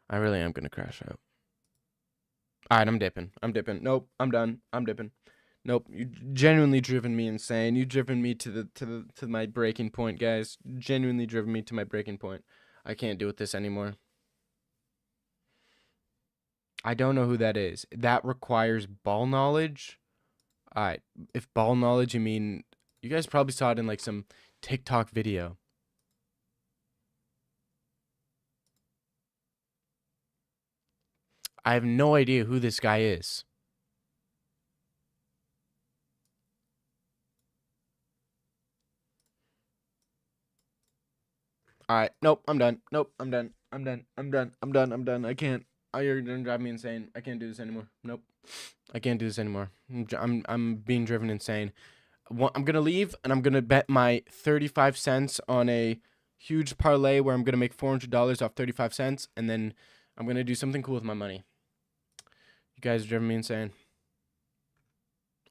I really am gonna crash out. Alright, I'm dipping. Nope, I'm done. I'm dipping. Nope, you genuinely driven me insane. You driven me to my breaking point, guys. Genuinely driven me to my breaking point. I can't deal with this anymore. I don't know who that is. That requires ball knowledge. Alright, if ball knowledge, you mean you guys probably saw it in like some TikTok video. I have no idea who this guy is. Alright, nope, I'm done. I can't. Oh, you're gonna drive me insane. I can't do this anymore. Nope. I can't do this anymore. I'm being driven insane. I'm gonna leave and I'm gonna bet my 35 cents on a huge parlay where I'm gonna make $400 off 35 cents, and then I'm gonna do something cool with my money. You guys are driving me insane.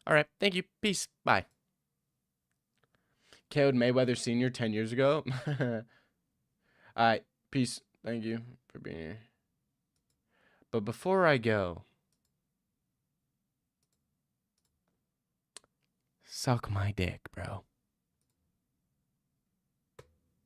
Alright, thank you. Peace. Bye. KO'd Mayweather Sr. 10 years ago. Alright, peace. Thank you for being here. But before I go, suck my dick, bro.